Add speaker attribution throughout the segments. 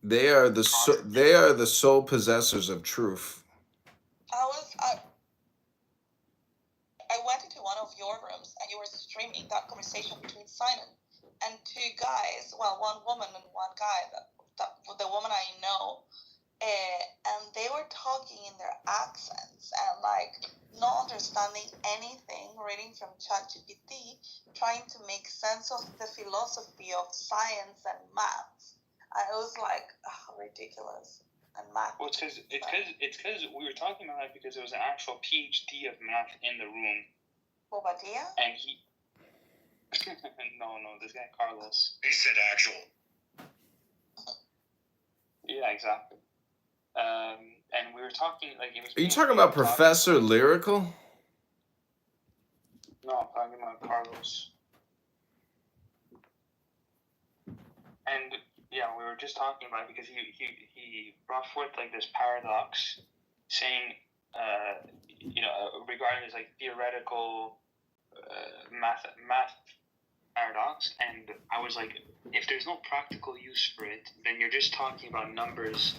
Speaker 1: They are the sole possessors of truth.
Speaker 2: I was I went into one of your rooms and you were streaming that conversation between Simon and two guys. Well, one woman and one guy. That the woman I know, and they were talking in their accents and like not understanding anything, reading from ChatGPT, trying to make sense of the philosophy of science and maths. And it was like ridiculous. And math.
Speaker 3: Well, it's because we were talking about that because there was an actual PhD of math in the room.
Speaker 2: Bobadilla?
Speaker 3: And he. no, this guy Carlos.
Speaker 4: He said actual.
Speaker 3: Yeah, exactly. And we were talking like it was.
Speaker 1: Are you talking about Professor Lyrical?
Speaker 3: No, I'm talking about Carlos. And yeah, we were just talking about it because he brought forth like this paradox, saying, regarding this like theoretical math paradox, and I was like, if there's no practical use for it, then you're just talking about numbers.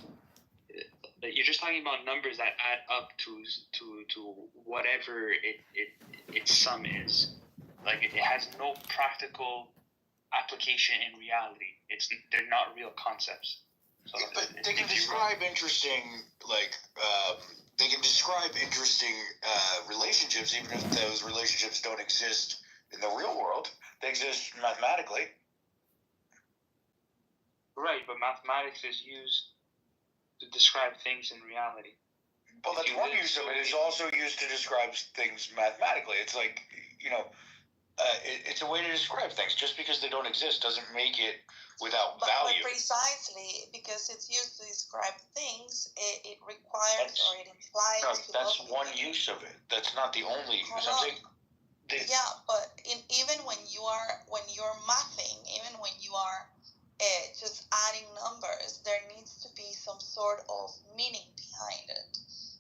Speaker 3: You're just talking about numbers that add up to whatever its sum is. Like it has no practical application in reality. They're not real concepts. So
Speaker 4: but they can describe interesting relationships, even if those relationships don't exist in the real world. They exist mathematically.
Speaker 3: Right, but mathematics is used to describe things in reality.
Speaker 4: Well, that's one use of it. It's also used to describe things mathematically. It's like, it's a way to describe things. Just because they don't exist doesn't make it without value.
Speaker 2: But precisely because it's used to describe things, it requires or it implies.
Speaker 4: No, that's one use of it. That's not the only use. I'm saying.
Speaker 2: Yeah, but even when you're mathing, even when you are just adding numbers, there needs to be some sort of meaning behind it.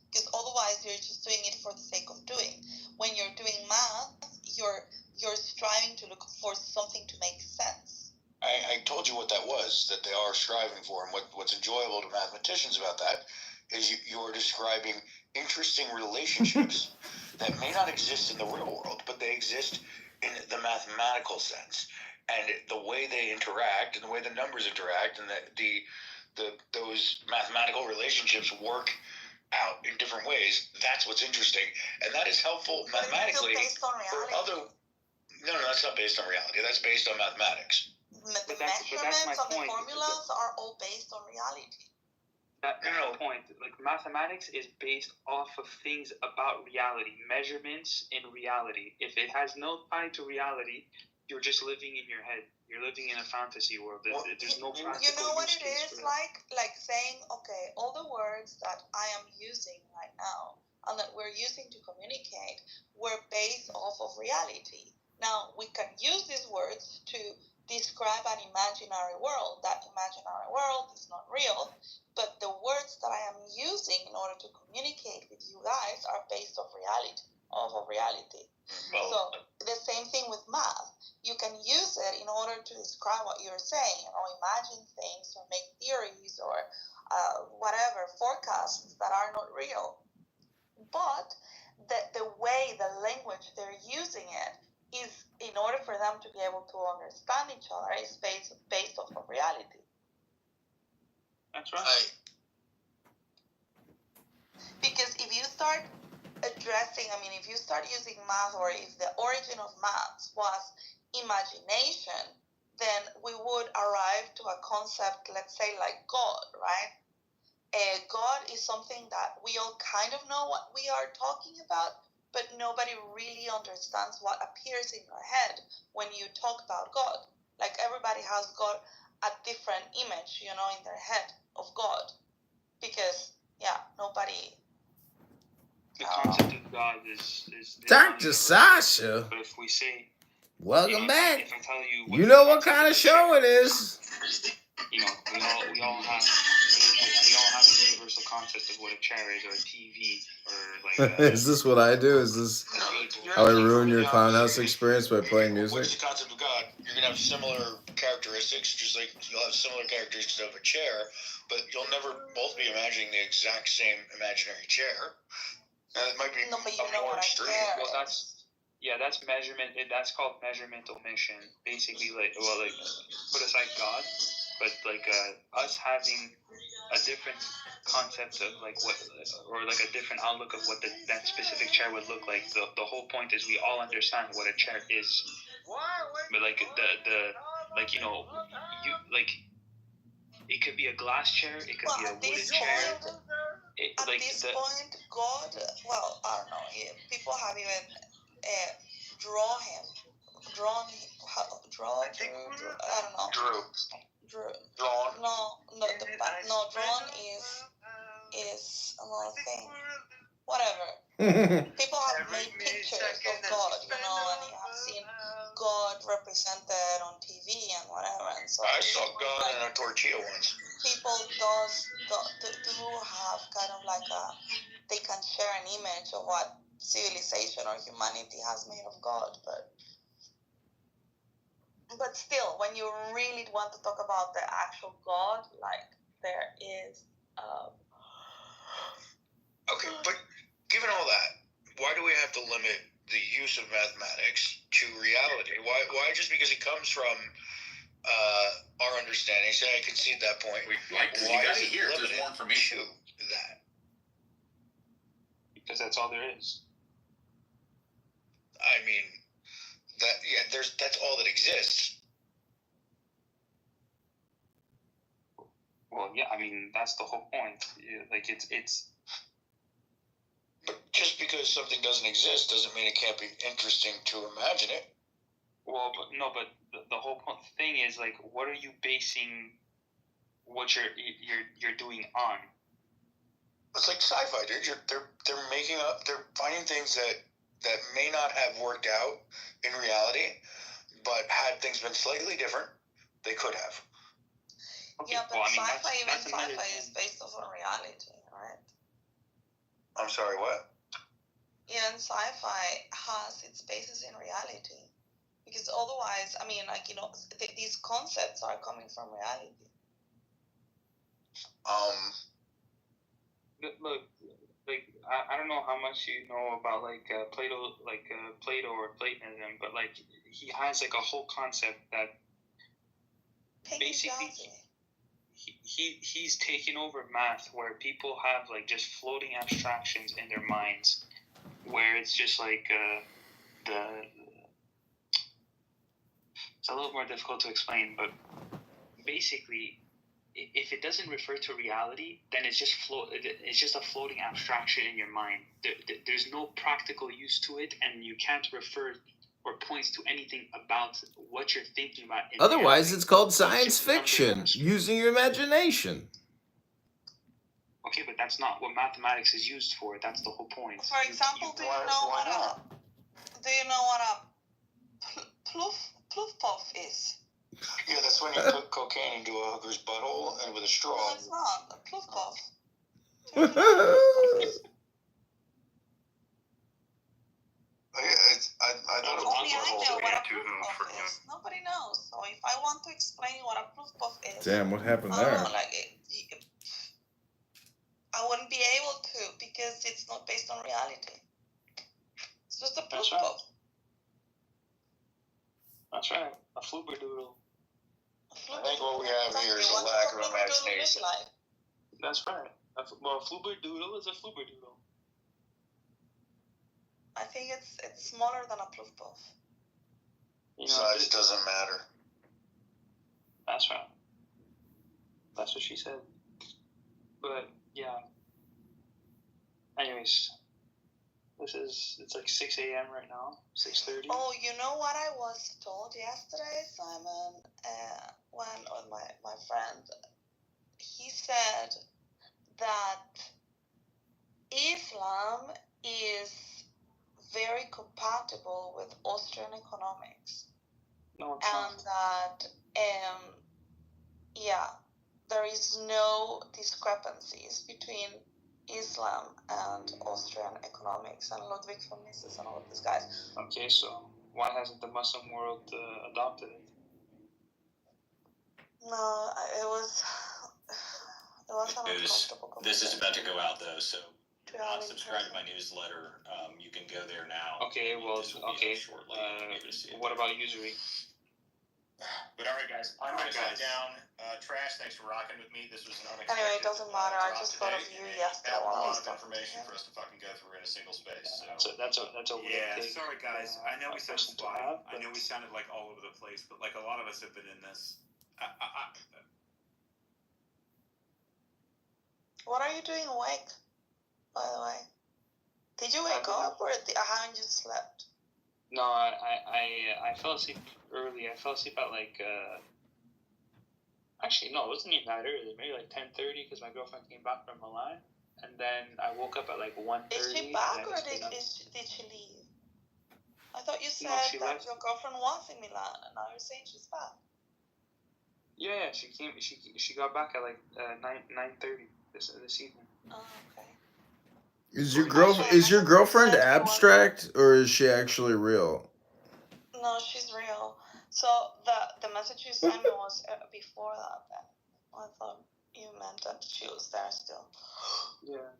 Speaker 2: Because otherwise, you're just doing it for the sake of doing. When you're doing math, you're striving to look for something to make sense.
Speaker 4: I told you what that was, that they are striving for, and what's enjoyable to mathematicians about that is you're describing interesting relationships that may not exist in the real world, but they exist in the mathematical sense. And the way they interact, and the way the numbers interact, and those mathematical relationships work out in different ways. That's what's interesting, and that is helpful mathematically.
Speaker 2: It's based on reality.
Speaker 4: No, that's not based on reality. That's based on mathematics.
Speaker 2: The measurements of the formulas are all based on reality.
Speaker 3: That's the point. Like mathematics is based off of things about reality, measurements in reality. If it has no tie to reality, you're just living in your head. You're living in a fantasy world. There's no practical use.
Speaker 2: You know what it is like saying, okay, all the words that I am using right now and that we're using to communicate were based off of reality. Now we can use these words to describe an imaginary world. That imaginary world is not real, but the words that I am using in order to communicate with you guys are based off reality.
Speaker 4: Well,
Speaker 2: so the same thing with math. You can use it in order to describe what you're saying, or imagine things, or make theories, or whatever, forecasts that are not real. But the way, the language they're using it is, in order for them to be able to understand each other, is based off of reality.
Speaker 3: That's right.
Speaker 2: Because if you start if you start using math, or if the origin of maths was imagination, then we would arrive to a concept, let's say, like God, right? God is something that we all kind of know what we are talking about, but nobody really understands what appears in your head when you talk about God. Like, everybody has got a different image, in their head of God. Because, nobody...
Speaker 3: The concept of God is
Speaker 1: Dr. Sasha.
Speaker 3: But if we say...
Speaker 1: Welcome back.
Speaker 3: If I tell you...
Speaker 1: You know what kind of show it is.
Speaker 3: We all have a universal concept of what a chair is, or a TV, or like...
Speaker 1: Is this what I do? Is this how I ruin your clown house experience by playing music?
Speaker 4: What's the concept of God? You're going to have similar characteristics, just like you'll have similar characteristics of a chair, but you'll never both be imagining the exact same imaginary chair. And it might be
Speaker 2: No, but you know
Speaker 4: more
Speaker 2: what a
Speaker 4: extreme.
Speaker 2: chair
Speaker 3: Well,
Speaker 2: is.
Speaker 3: that's measurement. That's called measurement omission. Basically, like put aside God, but like us having a different concept of like what, or like a different outlook of what that specific chair would look like. The whole point is we all understand what a chair is, but like the like you like it could be a glass chair, it could be a wooden chair.
Speaker 2: At this point, God, well, I don't know. People have even drawn him. I don't know.
Speaker 4: Drawn.
Speaker 2: No, drawn is another thing. Whatever. People have made pictures of God, and you have seen God represented on TV and whatever. And so
Speaker 4: I saw God in a tortilla once.
Speaker 2: People do have kind of like they can share an image of what civilization or humanity has made of God, but still, when you really want to talk about the actual God, like there is.
Speaker 4: Okay, but given all that, why do we have to limit the use of mathematics to reality? Why just because it comes from our understanding? Say I concede that point.
Speaker 5: Why you guys are here? There's more information.
Speaker 4: To that.
Speaker 3: Because that's all there is.
Speaker 4: I mean, that's all that exists.
Speaker 3: Well, yeah, I mean that's the whole point. Like it's.
Speaker 4: But just because something doesn't exist doesn't mean it can't be interesting to imagine it.
Speaker 3: Well, but the whole point thing is like, what are you basing what you're doing on?
Speaker 4: It's like sci-fi, dude. They're making up. They're finding things that may not have worked out in reality, but had things been slightly different, they could have.
Speaker 3: Okay,
Speaker 2: Yeah, but
Speaker 3: well, I mean,
Speaker 2: sci-fi is based off of reality, right?
Speaker 4: I'm sorry, what?
Speaker 2: Even sci-fi has its basis in reality, because otherwise, I mean, like these concepts are coming from reality.
Speaker 3: Look, like I don't know how much you know about like Plato or Platonism, but like he has like a whole concept that basically he's taken over math, where people have like just floating abstractions in their minds, where it's just like it's a little more difficult to explain, but basically, if it doesn't refer to reality, then it's just a floating abstraction in your mind. There's no practical use to it, and you can't refer or point to anything about what you're thinking about.
Speaker 1: Otherwise, it's called science fiction, using your imagination.
Speaker 3: Okay, but that's not what mathematics is used for. That's the whole point.
Speaker 2: For example, do you know what a ploof puff is?
Speaker 4: Yeah, that's when you put cocaine into a hooker's butthole and with a straw.
Speaker 2: No, it's not a ploof puff.
Speaker 4: I thought
Speaker 2: only I know what a ploof puff is. Nobody knows. So if I want to explain what a ploof puff is,
Speaker 1: Damn, what happened there?
Speaker 2: I don't know, I wouldn't be able to, because it's not based on reality. It's just a ploof puff.
Speaker 3: That's right. A flooberdoodle.
Speaker 4: I think what we have here is a lack of imagination.
Speaker 3: That's right. A flooberdoodle is a flooberdoodle.
Speaker 2: I think it's smaller than a ploof puff.
Speaker 4: Size doesn't matter.
Speaker 3: That's right. That's what she said. But yeah. Anyways, it's like 6 a.m. right now. 6:30.
Speaker 2: Oh, you know what I was told yesterday, Simon? When my friend, he said that Islam is very compatible with Austrian economics.
Speaker 3: No, it's
Speaker 2: and
Speaker 3: not.
Speaker 2: that there is no discrepancies between Islam and Austrian economics and Ludwig von Mises and all of these guys.
Speaker 3: Okay, so why hasn't the Muslim world adopted it?
Speaker 2: No, it was an uncomfortable
Speaker 6: This is about to go out though, so
Speaker 2: to
Speaker 6: not
Speaker 2: have in
Speaker 6: subscribe to
Speaker 2: person.
Speaker 6: my newsletter. You can go there now.
Speaker 3: Okay, well,
Speaker 6: This will be
Speaker 3: okay.
Speaker 6: up shortly. You'll be able to see it
Speaker 3: What
Speaker 6: there.
Speaker 3: about usury?
Speaker 6: But all right, guys, I'm gonna shut down. Trash, thanks for rocking with me. This was an unexpected.
Speaker 2: Anyway, it doesn't matter. I
Speaker 6: drop
Speaker 2: just thought of
Speaker 6: today,
Speaker 2: you
Speaker 6: and
Speaker 2: yesterday
Speaker 6: have a
Speaker 2: when I
Speaker 6: lot
Speaker 2: was
Speaker 6: of
Speaker 2: talking to
Speaker 6: information
Speaker 2: him.
Speaker 6: for us to fucking go through in a single space.
Speaker 3: So that's a
Speaker 6: Yeah,
Speaker 3: take,
Speaker 6: sorry guys. I know we sounded
Speaker 3: person to
Speaker 6: spotty.
Speaker 3: have,
Speaker 6: I know
Speaker 3: but-
Speaker 6: we sounded like all over the place, but like a lot of us have been in this.
Speaker 2: What are you doing awake, by the way? Did you wake up or haven't you slept?
Speaker 3: No, I fell asleep early. I fell asleep at like actually no, it wasn't even that early. Maybe like 10:30 because my girlfriend came back from Milan, and then I woke up at like 1:30.
Speaker 2: Is she back or did she leave? I thought you said
Speaker 3: she
Speaker 2: that
Speaker 3: left.
Speaker 2: your girlfriend was in Milan, and now you're saying she's back.
Speaker 3: Yeah, she came. She got back at like 9:30 this evening.
Speaker 2: Oh, okay.
Speaker 1: Is your girlfriend abstract or is she actually real?
Speaker 2: No, she's real. So the message you sent me was before that. Then I thought you meant that she was there still.
Speaker 3: Yeah.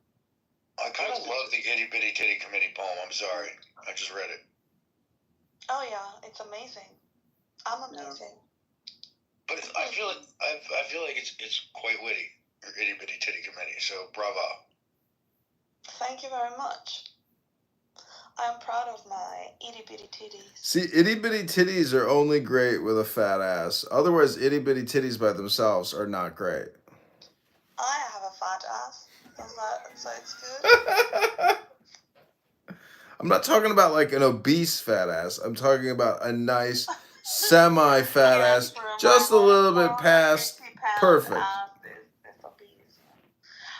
Speaker 4: I kind of love the Itty Bitty Titty Committee poem. I'm sorry. I just read it.
Speaker 2: Oh yeah, it's amazing. I'm amazing.
Speaker 4: But I feel like it's quite witty. Your Itty Bitty Titty Committee. So bravo.
Speaker 2: Thank you very much. I'm proud of my itty bitty titties.
Speaker 1: See, itty bitty titties are only great with a fat ass. Otherwise, itty bitty titties by themselves are not great.
Speaker 2: I have a fat ass. So it's good?
Speaker 1: I'm not talking about like an obese fat ass. I'm talking about a nice semi-fat ass, just a little bit past perfect.
Speaker 2: Is obese.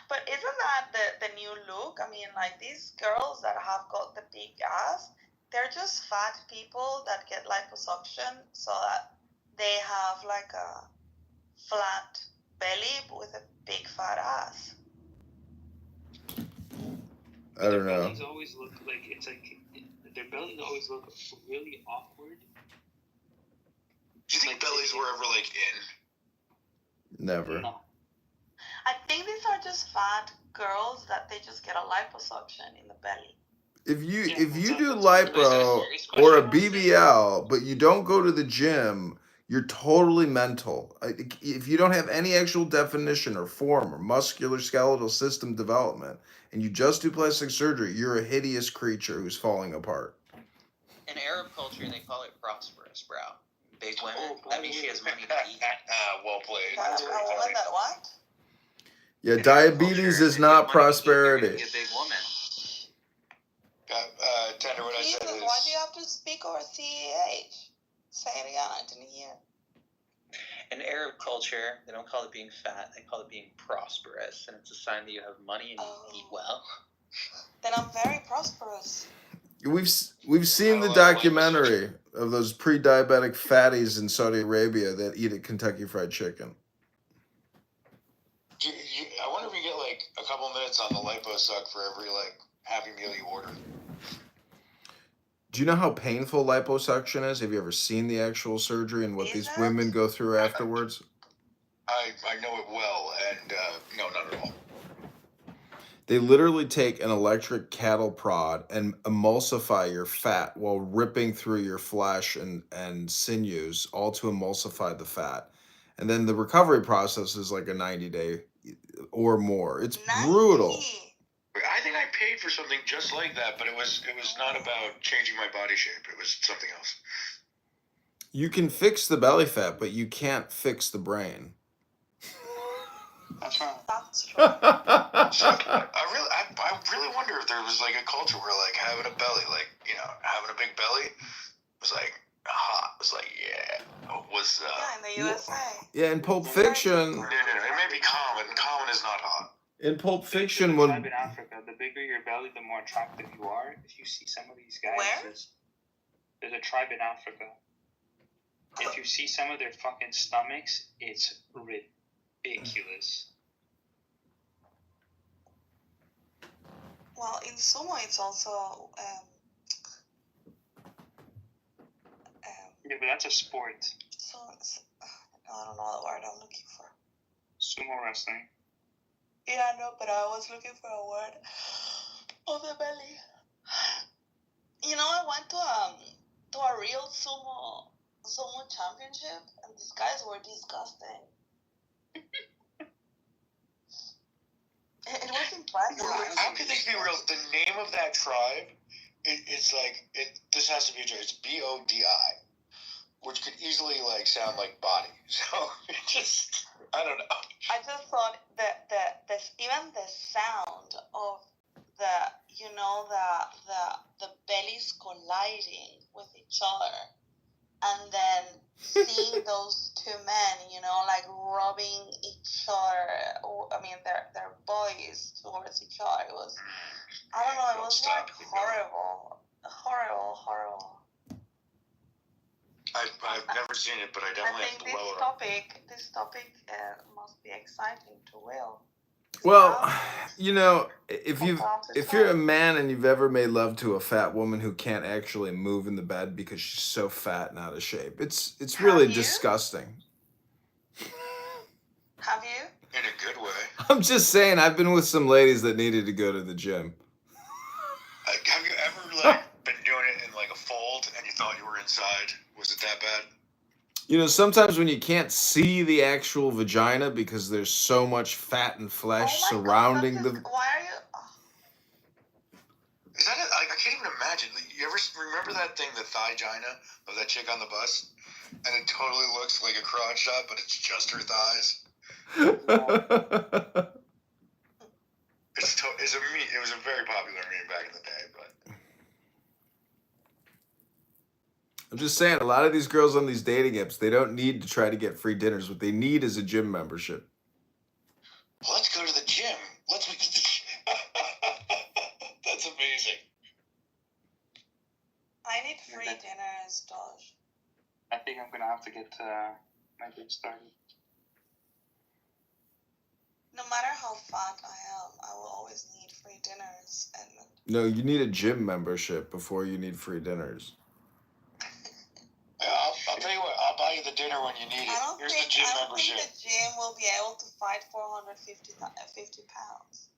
Speaker 2: But isn't that the new look? I mean, like these girls that have got the big ass, they're just fat people that get liposuction so that they have like a flat belly with a big fat ass.
Speaker 1: I don't know.
Speaker 3: Their bellies always look like their bellies always look really awkward.
Speaker 4: Do you think bellies were ever like in?
Speaker 1: Never.
Speaker 3: No.
Speaker 2: I think these are just fat girls that they just get a liposuction in the belly.
Speaker 1: If you do lipo or a BBL, but you don't go to the gym, you're totally mental. If you don't have any actual definition or form or muscular skeletal system development, and you just do plastic surgery, you're a hideous creature who's falling apart.
Speaker 7: In Arab culture, they call it prosperous, bro. Big women, that means she has money to eat.
Speaker 4: Well played.
Speaker 2: A woman that what?
Speaker 1: Yeah, diabetes is not prosperity.
Speaker 7: Be a big woman.
Speaker 4: Tender, what I said
Speaker 2: Jesus,
Speaker 4: is...
Speaker 2: why do you have to speak over CEH? Say it again, I didn't hear.
Speaker 7: In Arab culture, they don't call it being fat, they call it being prosperous, and it's a sign that you have money and you eat well.
Speaker 2: Then I'm very prosperous.
Speaker 1: We've seen the documentary of those pre-diabetic fatties in Saudi Arabia that eat at Kentucky Fried Chicken.
Speaker 4: I wonder if you get like a couple minutes on the liposuck for every like Happy Meal you order.
Speaker 1: Do you know how painful liposuction is? Have you ever seen the actual surgery and what these women go through afterwards?
Speaker 4: I know it well, and no, not at all.
Speaker 1: They literally take an electric cattle prod and emulsify your fat while ripping through your flesh and sinews, all to emulsify the fat. And then the recovery process is like a 90-day or more. It's
Speaker 2: 90.
Speaker 1: brutal.
Speaker 4: I think I paid for something just like that, but it was not about changing my body shape. It was something else.
Speaker 1: You can fix the belly fat, but you can't fix the brain.
Speaker 3: That's right.
Speaker 2: That's true.
Speaker 4: So I really wonder if there was like a culture where like having a belly, like, you know, having a big belly was like hot. It was like, yeah. Was
Speaker 2: Yeah, in the USA.
Speaker 1: Yeah, in Pulp Fiction.
Speaker 4: No, it may be common. Common is not hot.
Speaker 1: In Pulp Fiction,
Speaker 3: There's a
Speaker 1: when
Speaker 3: tribe in Africa, the bigger your belly, the more attractive you are. If you see some of these guys,
Speaker 2: Where?
Speaker 3: There's a tribe in Africa. If you see some of their fucking stomachs, it's ridiculous.
Speaker 2: Well, in sumo, it's also
Speaker 3: Yeah, but that's a sport.
Speaker 2: so I don't know the word I'm looking for.
Speaker 3: Sumo wrestling.
Speaker 2: Yeah, no, but I was looking for a word of the belly. You know, I went to a real sumo championship, and these guys were disgusting. It was impressive.
Speaker 4: How could they be real? The name of that tribe, it's like this has to be a joke. It's BODI, which could easily like sound like body. So it just, I don't know.
Speaker 2: I just thought that even the sound of the bellies colliding with each other, and then seeing those two men, like rubbing each other, their bodies towards each other. It was, I don't know, it was like horrible.
Speaker 4: I've never seen it, but I definitely have to blow it up.
Speaker 2: This topic must be exciting to Will.
Speaker 1: Well, if you're a man and you've ever made love to a fat woman who can't actually move in the bed because she's so fat and out of shape, it's really disgusting.
Speaker 2: Have you?
Speaker 4: In a good way.
Speaker 1: I'm just saying, I've been with some ladies that needed to go to the gym.
Speaker 4: Have you ever been doing it in like a fold and you thought you were inside? Was it that bad?
Speaker 1: Sometimes when you can't see the actual vagina because there's so much fat and flesh surrounding the.
Speaker 2: Why are you?
Speaker 4: Is that it? I can't even imagine. You ever remember that thing, the thigh-gina of that chick on the bus? And it totally looks like a crotch shot, but it's just her thighs. It's a meme. It was a very popular meme back in the day, but.
Speaker 1: I'm just saying, a lot of these girls on these dating apps, they don't need to try to get free dinners. What they need is a gym membership.
Speaker 4: Let's go to the gym. Let's make the gym. That's amazing.
Speaker 2: I need free dinners, Dosh.
Speaker 3: I think I'm gonna have to get my day started.
Speaker 2: No matter how fat I am, I will always need free dinners. And
Speaker 1: no, you need a gym membership before you need free dinners.
Speaker 4: I'll tell you what. I'll buy you the dinner when you need it. Here's the gym membership.
Speaker 2: I don't think the gym will be able to fight 450 pounds.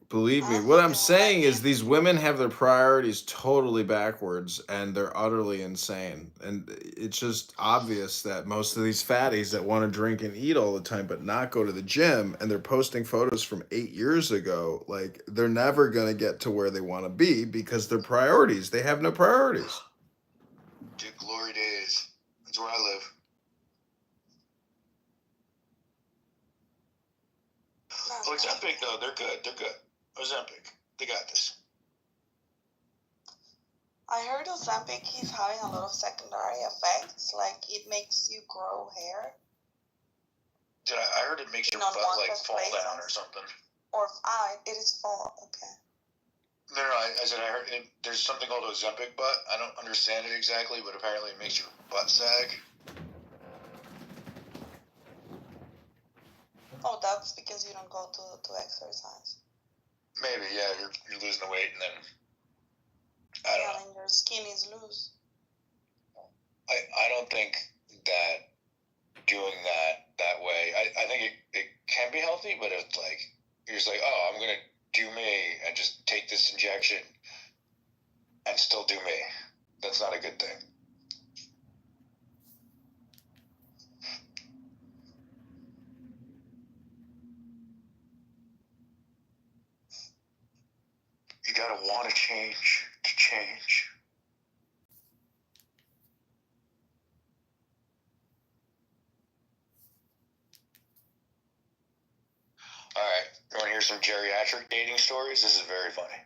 Speaker 1: Believe me, what I'm saying is these women have their priorities totally backwards and they're utterly insane. And it's just obvious that most of these fatties that want to drink and eat all the time but not go to the gym, and they're posting photos from 8 years ago, like they're never going to get to where they want to be because their priorities, they have no priorities.
Speaker 4: Dude, glory days. That's where I live. Ozempic, though, they're good. Ozempic, they got this.
Speaker 2: I heard Ozempic is having a lot of secondary effects, like it makes you grow hair.
Speaker 4: I heard it makes your butt fall down or something.
Speaker 2: It is fall. Okay.
Speaker 4: No, I said I heard there's something called Ozempic butt. I don't understand it exactly, but apparently it makes your butt sag.
Speaker 2: Oh, that's because you don't go to exercise.
Speaker 4: Maybe, yeah, you're losing the weight and then I don't know.
Speaker 2: And your skin is loose.
Speaker 4: I don't think that doing that way, I think it can be healthy, but it's like you're just like, oh, I'm gonna do me and just take this injection and still do me. That's not a good thing. You gotta want to change to change. Alright, you want to hear some geriatric dating stories? This is very funny.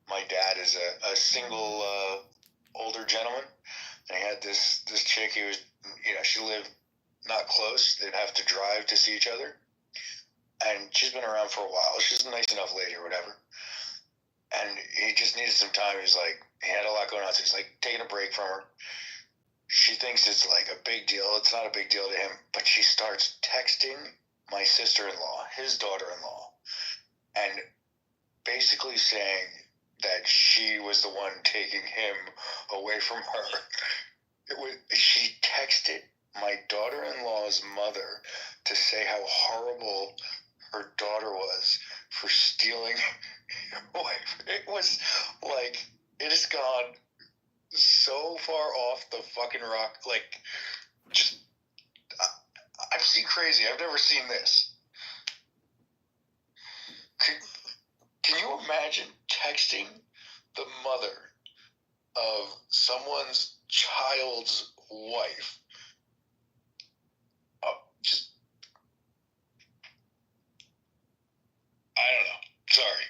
Speaker 4: My dad is a single older gentleman, and he had this chick. He was, she lived not close. They'd have to drive to see each other, and she's been around for a while. She's a nice enough lady or whatever, and he just needed some time. He had a lot going on, so he's like taking a break from her. She thinks it's like a big deal. It's not a big deal to him, but she starts texting my sister-in-law, his daughter-in-law, and basically saying that she was the one taking him away from her. She texted my daughter-in-law's mother to say how horrible her daughter was for stealing her wife. It was like, it has gone so far off the fucking rock. Like, just, I've seen crazy. I've never seen this. Can you imagine texting the mother of someone's child's wife? Just, I don't know. Sorry.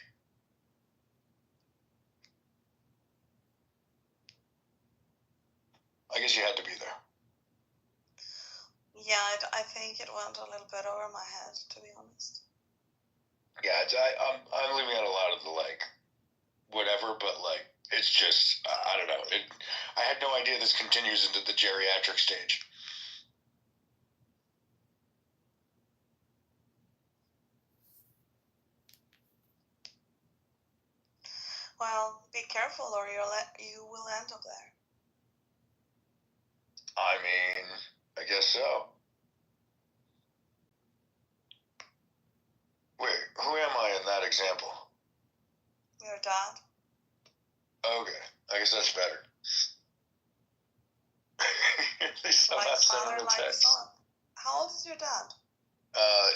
Speaker 4: I guess you had to be there.
Speaker 2: Yeah, I think it went a little bit over my head, to be honest.
Speaker 4: Yeah, I'm leaving out a lot of the, like, whatever, but, like, it's just, I don't know. I had no idea this continues into the geriatric stage.
Speaker 2: Well, be careful or you will end up there.
Speaker 4: I mean, I guess so. Wait, who am I in that example?
Speaker 2: Your dad?
Speaker 4: Okay, I guess that's better. At least I'm
Speaker 2: Like
Speaker 4: not sending
Speaker 2: father,
Speaker 4: the
Speaker 2: like
Speaker 4: text.
Speaker 2: son. How old is your dad?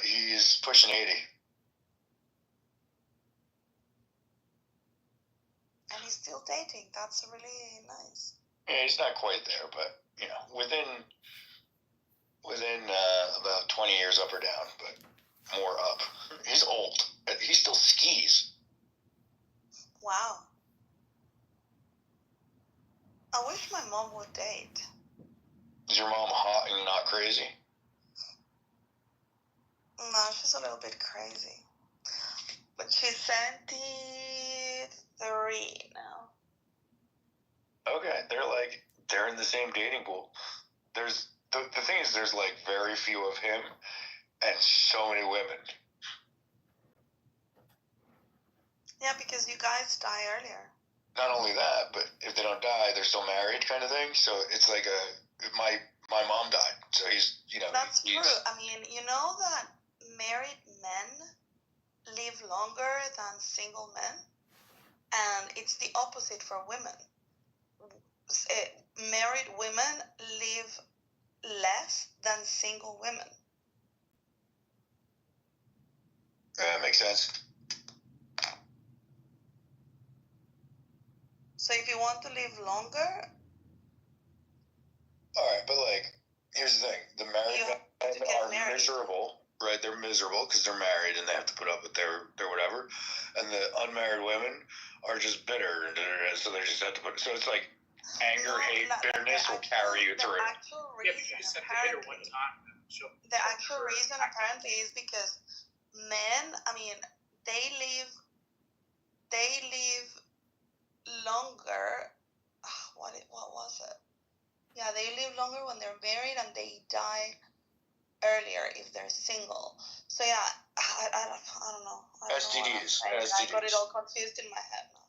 Speaker 4: He's pushing 80.
Speaker 2: And he's still dating. That's really nice.
Speaker 4: Yeah, he's not quite there, but, you know, within about 20 years up or down, but more up. He's old. He still skis.
Speaker 2: Wow. I wish my mom would date.
Speaker 4: Is your mom hot and not crazy?
Speaker 2: No, she's a little bit crazy. But she's 73 now.
Speaker 4: Okay, they're in the same dating pool. There's the thing is, there's like very few of him and so many women.
Speaker 2: Yeah, because you guys die earlier.
Speaker 4: Not only that, but if they don't die, they're still married, kind of thing. So it's like my mom died, so he's, you know.
Speaker 2: That's true. I mean, you know that married men live longer than single men, and it's the opposite for women. Married women live less than single women.
Speaker 4: That makes sense.
Speaker 2: So if you want to live longer,
Speaker 4: all right, but like, here's the thing: the married men are
Speaker 2: married.
Speaker 4: miserable, right? They're miserable because they're married and they have to put up with their whatever, and the unmarried women are just bitter, so they just have to put. So it's like anger, hate, bitterness will carry you through.
Speaker 6: Yeah, but you just have to hit her one time.
Speaker 2: The actual reason apparently is because men, I mean, they live longer. What was it? Yeah, they live longer when they're married, and they die earlier if they're single. So yeah, I don't know.
Speaker 4: STDs.
Speaker 2: I got it all confused in my head now.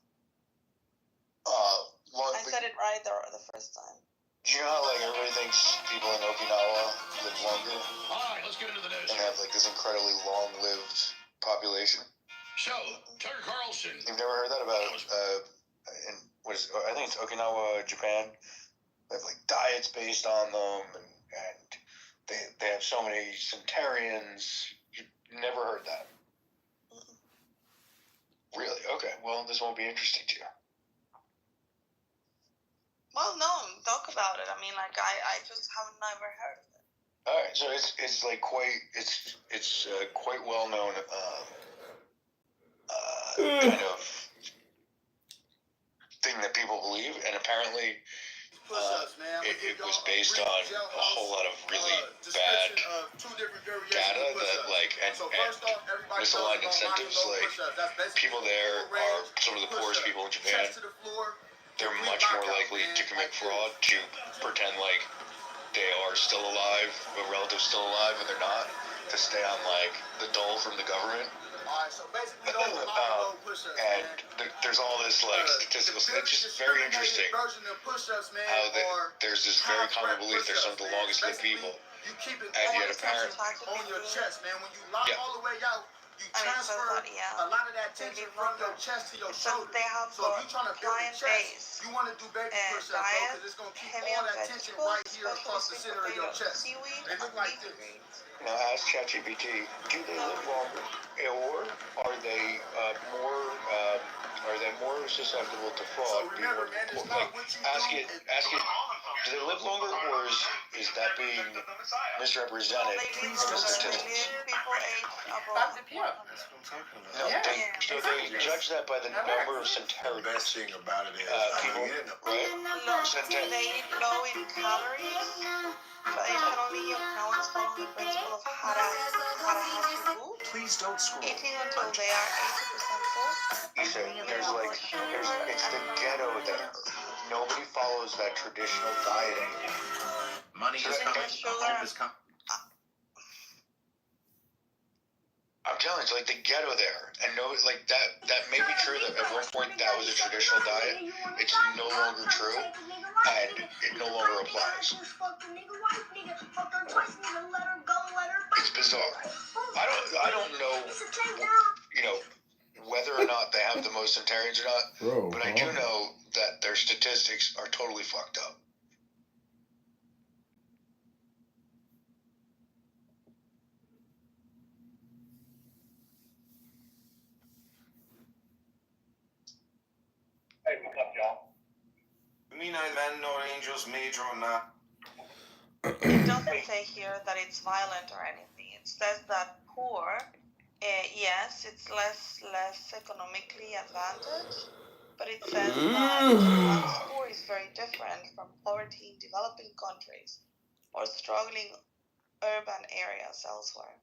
Speaker 2: I said it right the first time.
Speaker 4: Do you know how like everybody thinks people in Okinawa live longer?
Speaker 5: All right, let's get into the news.
Speaker 4: And have like this incredibly long-lived population.
Speaker 5: So, Tucker Carlson.
Speaker 4: You've never heard that about I think it's Okinawa, Japan. They have like diets based on them, and they have so many centenarians. You've never heard that? Really? Okay. Well, this won't be interesting to you.
Speaker 2: Well, no, talk about it. I mean, like I just have never heard of it.
Speaker 4: All right, so it's like quite quite well known kind of thing that people believe, and apparently it was based on a whole lot of really bad data that like and misaligned incentives. Like people there are some of the poorest people in Japan. They're much more likely to commit fraud, to pretend like they are still alive, a relative's still alive, and they're not, to stay on like the dole from the government.
Speaker 6: Alright, so basically those are push-ups,
Speaker 4: and
Speaker 6: man.
Speaker 4: there's all this like statistical. It's just very interesting
Speaker 6: Version of push-ups, man,
Speaker 4: how there's this very common belief they're some of the longest lived people,
Speaker 6: you keep it
Speaker 4: and yet apparently
Speaker 6: on your chest, man. When you lock all the way out, you
Speaker 2: I mean,
Speaker 6: transfer a lot of that tension from your chest to your shoulder.
Speaker 2: They have
Speaker 6: So if you're trying to build a chest, you want to do baby push-ups, bro, because it's going to keep all that tension right here across the center of your chest. They look like this.
Speaker 4: Now, ask ChatGPT, do they live longer, or are they more susceptible to fraud?
Speaker 6: So remember, man, it's not what you
Speaker 4: ask it, do they live longer, or is that being misrepresented in the statistics?
Speaker 2: People age
Speaker 8: That's what I'm talking about.
Speaker 4: No,
Speaker 8: Yeah.
Speaker 4: so they judge that by the number of centenarians.
Speaker 1: The best thing about it is
Speaker 4: People, right?
Speaker 2: they eat low in calories, but they can only count following the principle of hara hasibu,
Speaker 5: Please don't scroll.
Speaker 2: eating until they are 80% full.
Speaker 4: It's the ghetto there. Nobody follows that traditional dieting.
Speaker 5: Money is coming. Home is coming.
Speaker 4: I'm telling you, it's like the ghetto there, and like that may be true that at one point that was a traditional diet. It's no longer true, and it no longer applies. It's bizarre. I don't know, whether or not they have the most centenarians or not,
Speaker 1: Bro,
Speaker 4: but I do know that their statistics are totally fucked up.
Speaker 6: Hey, what's up, y'all?
Speaker 8: Me not even know the angels major or not.
Speaker 2: It doesn't say here that it's violent or anything. It says that poor, yes, it's less economically advantaged, but it says that one's poor is very different from poverty in developing countries or struggling urban areas elsewhere.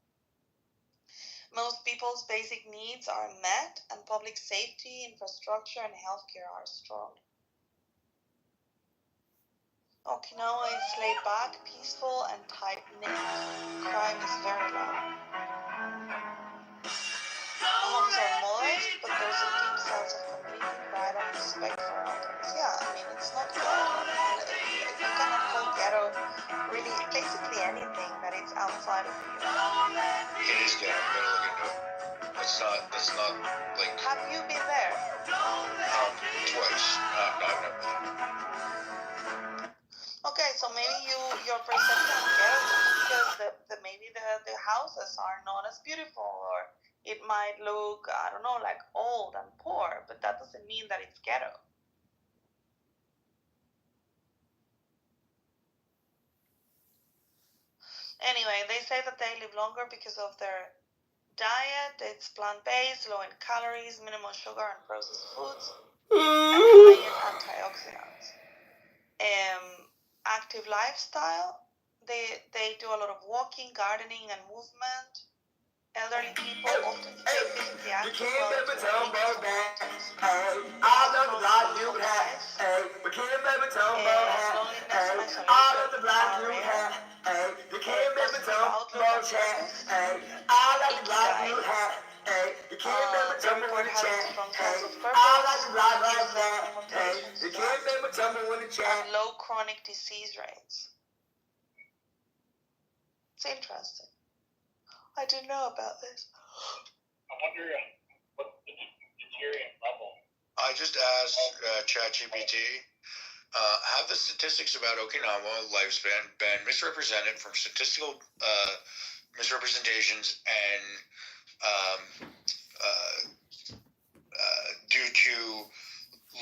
Speaker 2: Most people's basic needs are met, and public safety, infrastructure, and healthcare are strong. Okinawa is laid back, peaceful, and tight-knit. Crime is very low. Homes are modest, but there's a deep sense of community pride and respect for elders. Yeah, I mean, it's not ghetto. If you cannot call ghetto really basically anything that is outside of you.
Speaker 4: It is ghetto. I'm gonna look into it. That's not like.
Speaker 2: Have you been there?
Speaker 4: Twice. No, I've never been.
Speaker 2: Okay, so maybe your perception of ghetto is because maybe the houses are not as beautiful, or it might look, I don't know, like old and poor, but that doesn't mean that it's ghetto. Anyway, they say that they live longer because of their diet. It's plant-based, low in calories, minimal sugar and processed foods, and high in antioxidants. Active lifestyle. They do a lot of walking, gardening, and movement. Elderly people often stay physically active while and low chronic disease rates. It's interesting. I didn't know about this.
Speaker 6: I wonder what's the deteriorating level.
Speaker 4: I just asked ChatGPT, have the statistics about Okinawa lifespan been misrepresented from statistical misrepresentations and due to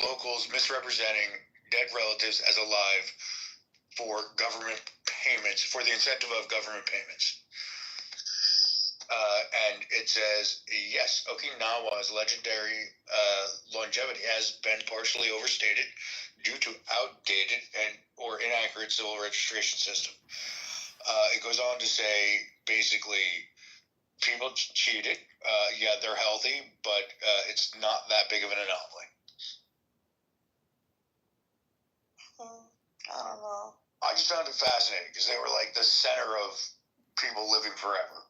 Speaker 4: locals misrepresenting dead relatives as alive for government payments, for the incentive of government payments. And it says, yes, Okinawa's legendary longevity has been partially overstated due to outdated or inaccurate civil registration system. It goes on to say, basically, people cheated. Yeah, they're healthy, but it's not that big of an anomaly.
Speaker 2: I don't know.
Speaker 4: I just found it fascinating because they were like the center of people living forever.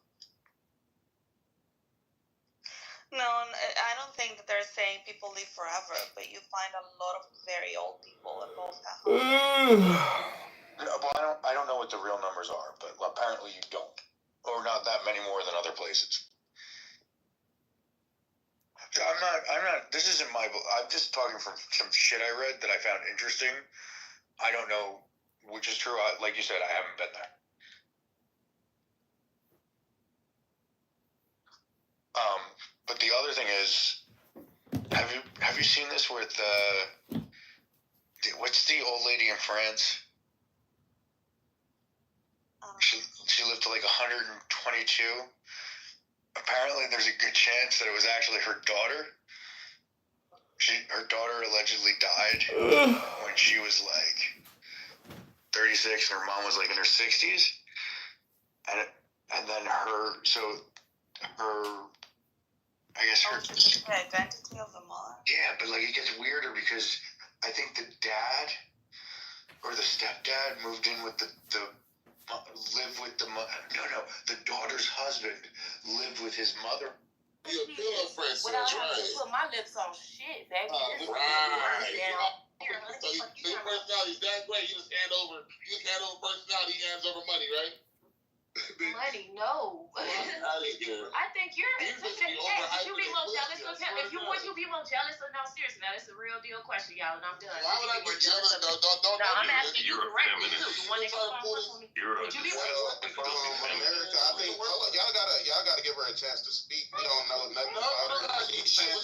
Speaker 2: No, I don't think that they're saying people live forever, but you find a lot of very old people at both houses.
Speaker 4: Well, I don't know what the real numbers are, but apparently you don't, or not that many more than other places. I'm not. This isn't my. I'm just talking from some shit I read that I found interesting. I don't know which is true. Like you said, I haven't been there. But the other thing is, have you seen this with what's the old lady in France? She lived to like 122. Apparently, there's a good chance that it was actually her daughter. Her daughter allegedly died when she was like 36, and her mom was like in her 60s. And then her, I guess her.
Speaker 2: The identity of the mother.
Speaker 4: Yeah, but like it gets weirder because I think the dad or the stepdad moved in with the daughter's husband lived with his mother.
Speaker 6: You a pillow princess,
Speaker 9: Without
Speaker 6: right?
Speaker 9: having to put my lips on shit, baby.
Speaker 6: Right.
Speaker 9: So
Speaker 6: your personality is that great. You just hand over personality, he hands over money, right?
Speaker 9: Money, no. I think you're. Hey, should you be more jealous of him? Would you be more jealous of? No, seriously, now it's a real deal question, y'all, and I'm done.
Speaker 6: Why would I be jealous? Don't.
Speaker 9: No, I'm asking you directly too. The one that would you be more?
Speaker 6: America, I think y'all gotta give her a chance to speak. We don't know nothing about her. She's something.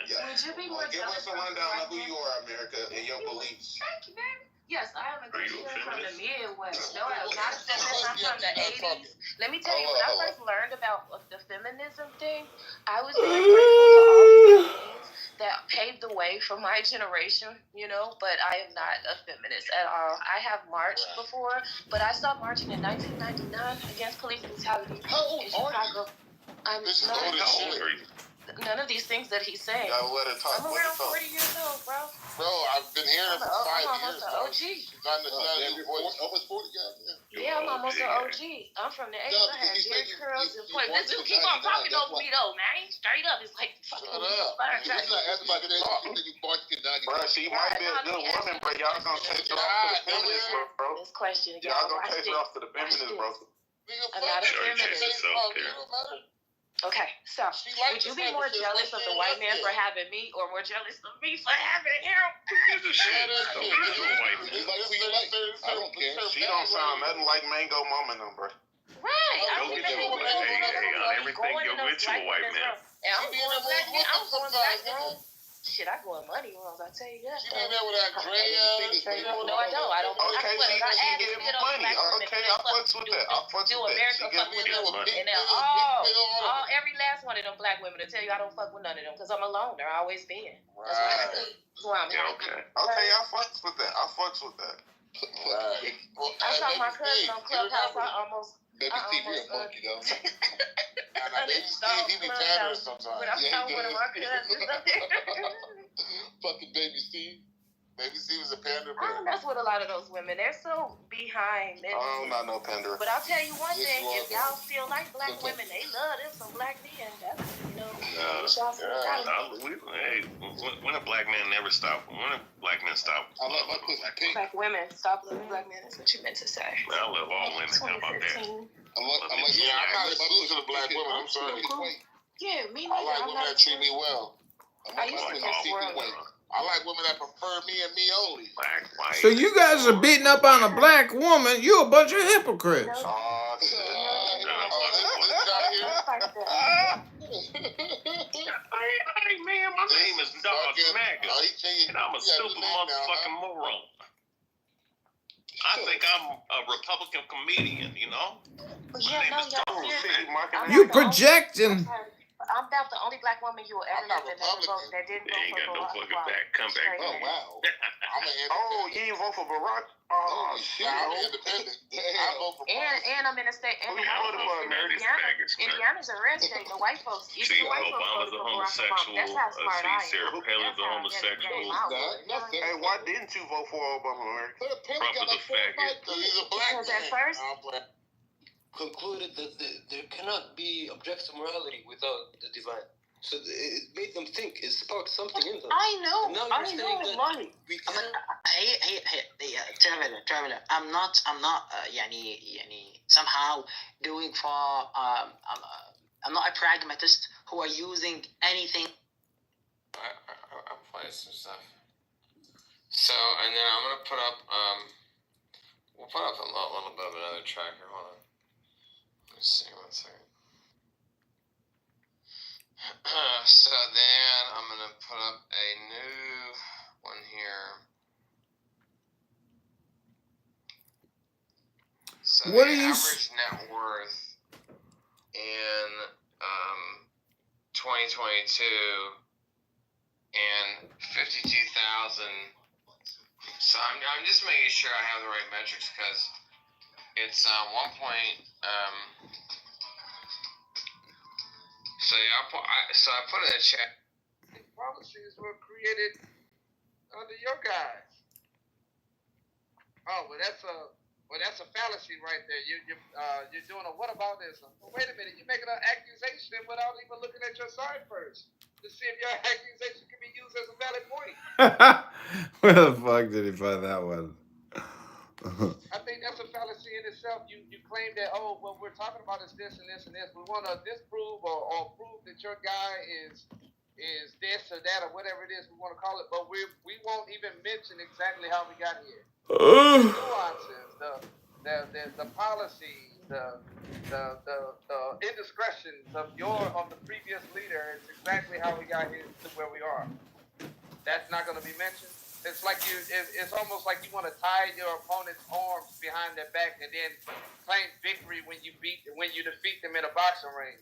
Speaker 9: Would you be more
Speaker 6: Give us
Speaker 9: jealous
Speaker 6: a rundown of who you are, America, and your beliefs.
Speaker 9: Thank you, baby. Yes, I am a Christian from the Midwest. No, I'm not a feminist. I'm from the 80s. Let me tell you, when I first learned about the feminism thing, I was very grateful to all these things that paved the way for my generation, but I am not a feminist at all. I have marched before, but I stopped marching in 1999 against police brutality in Chicago. I'm none of these things that he's saying.
Speaker 6: Gotta let her talk.
Speaker 9: I'm around 40 years old, bro.
Speaker 6: Bro, I've been hearing it for 5 years.
Speaker 9: I'm almost an OG.
Speaker 6: Almost 40,
Speaker 9: yeah, I'm almost an OG. I'm from the 80s. I had Jerry curls and point. This dude keep on talking over me though, man. Straight up, it's like fucking.
Speaker 6: Shut up. He's not asking about the talk. You barked in 90. Bro, she might be a good woman, but y'all gonna take it off to the feminists, bro.
Speaker 9: This question,
Speaker 6: y'all gonna take it off to the feminists, bro.
Speaker 9: I'm not a feminist. Okay, so would you be more jealous of the white man for having me, or more jealous of me for having him?
Speaker 6: I don't care. She don't sound nothing like Mango Mama number.
Speaker 9: Right.
Speaker 10: Go get you a white man. Hey, on everything, go get you a white man.
Speaker 9: And I'm going black men. I'm going black rooms. Shit, I go in money rooms. I tell you that.
Speaker 6: She been there with that Drea.
Speaker 9: No, I don't. I don't.
Speaker 6: Okay, she get money. Okay, I fucks with that.
Speaker 9: Do America fuck with them? And all every last one of them black women to tell you I don't fuck with none of them because I'm a loner. I always been. That's why I'm
Speaker 6: okay, I fucks with that. Right.
Speaker 9: I saw my cousin on Clubhouse. I almost.
Speaker 6: Baby Steve, you're a monkey, though. Baby Steve, he be pandering sometimes.
Speaker 9: When I'm talking with my cousins up there.
Speaker 6: Fucking Baby Steve. Baby Steve is a pander.
Speaker 9: I don't mess with a lot of those women. They're so behind.
Speaker 6: I'm not no pander.
Speaker 9: But I'll tell you one thing. If y'all still like black women, they love them some black men. That's,
Speaker 10: Hey, when a black man never stop, when a black man stop,
Speaker 6: I love my pussy pink.
Speaker 9: Black women stop loving black men. That's what you meant to say.
Speaker 10: I love all women. How about that?
Speaker 6: I'm not exclusive to black women. I'm sorry.
Speaker 9: Yeah, me neither.
Speaker 6: I like women that treat me well.
Speaker 9: I used to be
Speaker 6: I like women that prefer me and me only.
Speaker 10: Black, white.
Speaker 1: So you guys are beating up on a black woman. You a bunch of hypocrites.
Speaker 10: Hey, man, my name is Dog Magga, and I'm a stupid motherfucking moron. I think I'm a Republican comedian,
Speaker 1: You projecting.
Speaker 9: I'm about the only black woman you will ever meet that didn't
Speaker 10: ain't got no fucking back. Come back.
Speaker 6: Oh, wow.
Speaker 10: You ain't vote for Barack?
Speaker 6: Oh, shit. I'm independent. I vote for
Speaker 9: and I'm in a state. And Indiana's a red state. The white folks.
Speaker 10: See, Obama's a homosexual. Sarah Palin's a homosexual.
Speaker 6: Hey, why didn't you vote for Obama, America?
Speaker 10: Trump is a faggot.
Speaker 6: He's a black man.
Speaker 9: Because at first,
Speaker 11: concluded that there cannot be objective morality without the divine. So it made them think. It sparked something in them.
Speaker 2: I know.
Speaker 11: Now you're saying that we cannot.
Speaker 12: هي traveler. I'm not يعني somehow doing for I'm not a pragmatist who are using anything.
Speaker 10: I'll play some stuff. So, and then I'm gonna put up we'll put up a little bit of another track here. Hold on. Let's see 1 second. So then I'm gonna put up a new one here. So
Speaker 1: What
Speaker 10: the
Speaker 1: are you
Speaker 10: average net worth in 2022 and 52,000. So I'm just making sure I have the right metrics because it's 1 point. So I put in the chat.
Speaker 6: Policies were created under your guys. Oh, well, that's a fallacy right there. You're doing a whataboutism. Well, wait a minute, you're making an accusation without even looking at your side first to see if your accusation can be used as a valid point.
Speaker 1: Where the fuck did he find that one?
Speaker 6: I think that's a fallacy in itself. You claim that, oh, what we're talking about is this and this and this. We want to disprove or prove that your guy is this or that or whatever it is we want to call it, but we won't even mention exactly how we got here. The nuances, the policies, the indiscretions of the previous leader is exactly how we got here to where we are. That's not going to be mentioned. It's like it's almost like you want to tie your opponent's arms behind their back and then claim victory when you defeat them in a boxing ring.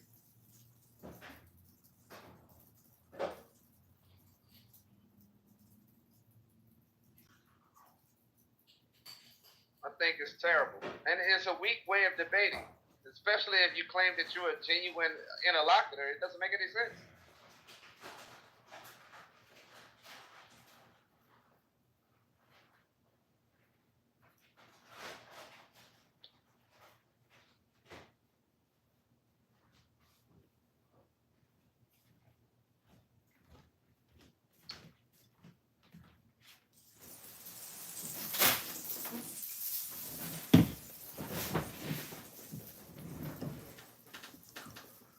Speaker 6: I think it's terrible. And it's a weak way of debating, especially if you claim that you're a genuine interlocutor. It doesn't make any sense.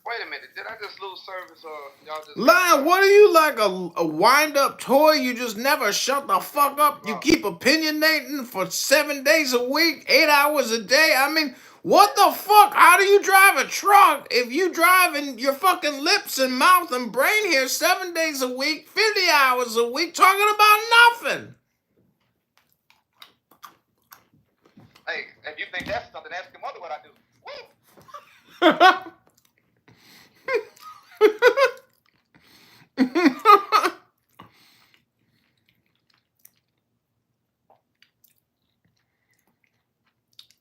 Speaker 6: Wait a minute, did I just lose service or y'all just...
Speaker 1: Lion, what are you, like a wind-up toy? You just never shut the fuck up? You keep opinionating for 7 days a week, 8 hours a day? I mean, what the fuck? How do you drive a truck if you driving your fucking lips and mouth and brain here 7 days a week, 50 hours a week, talking about nothing?
Speaker 6: Hey, if you think that's something, ask your mother what I do. Woo!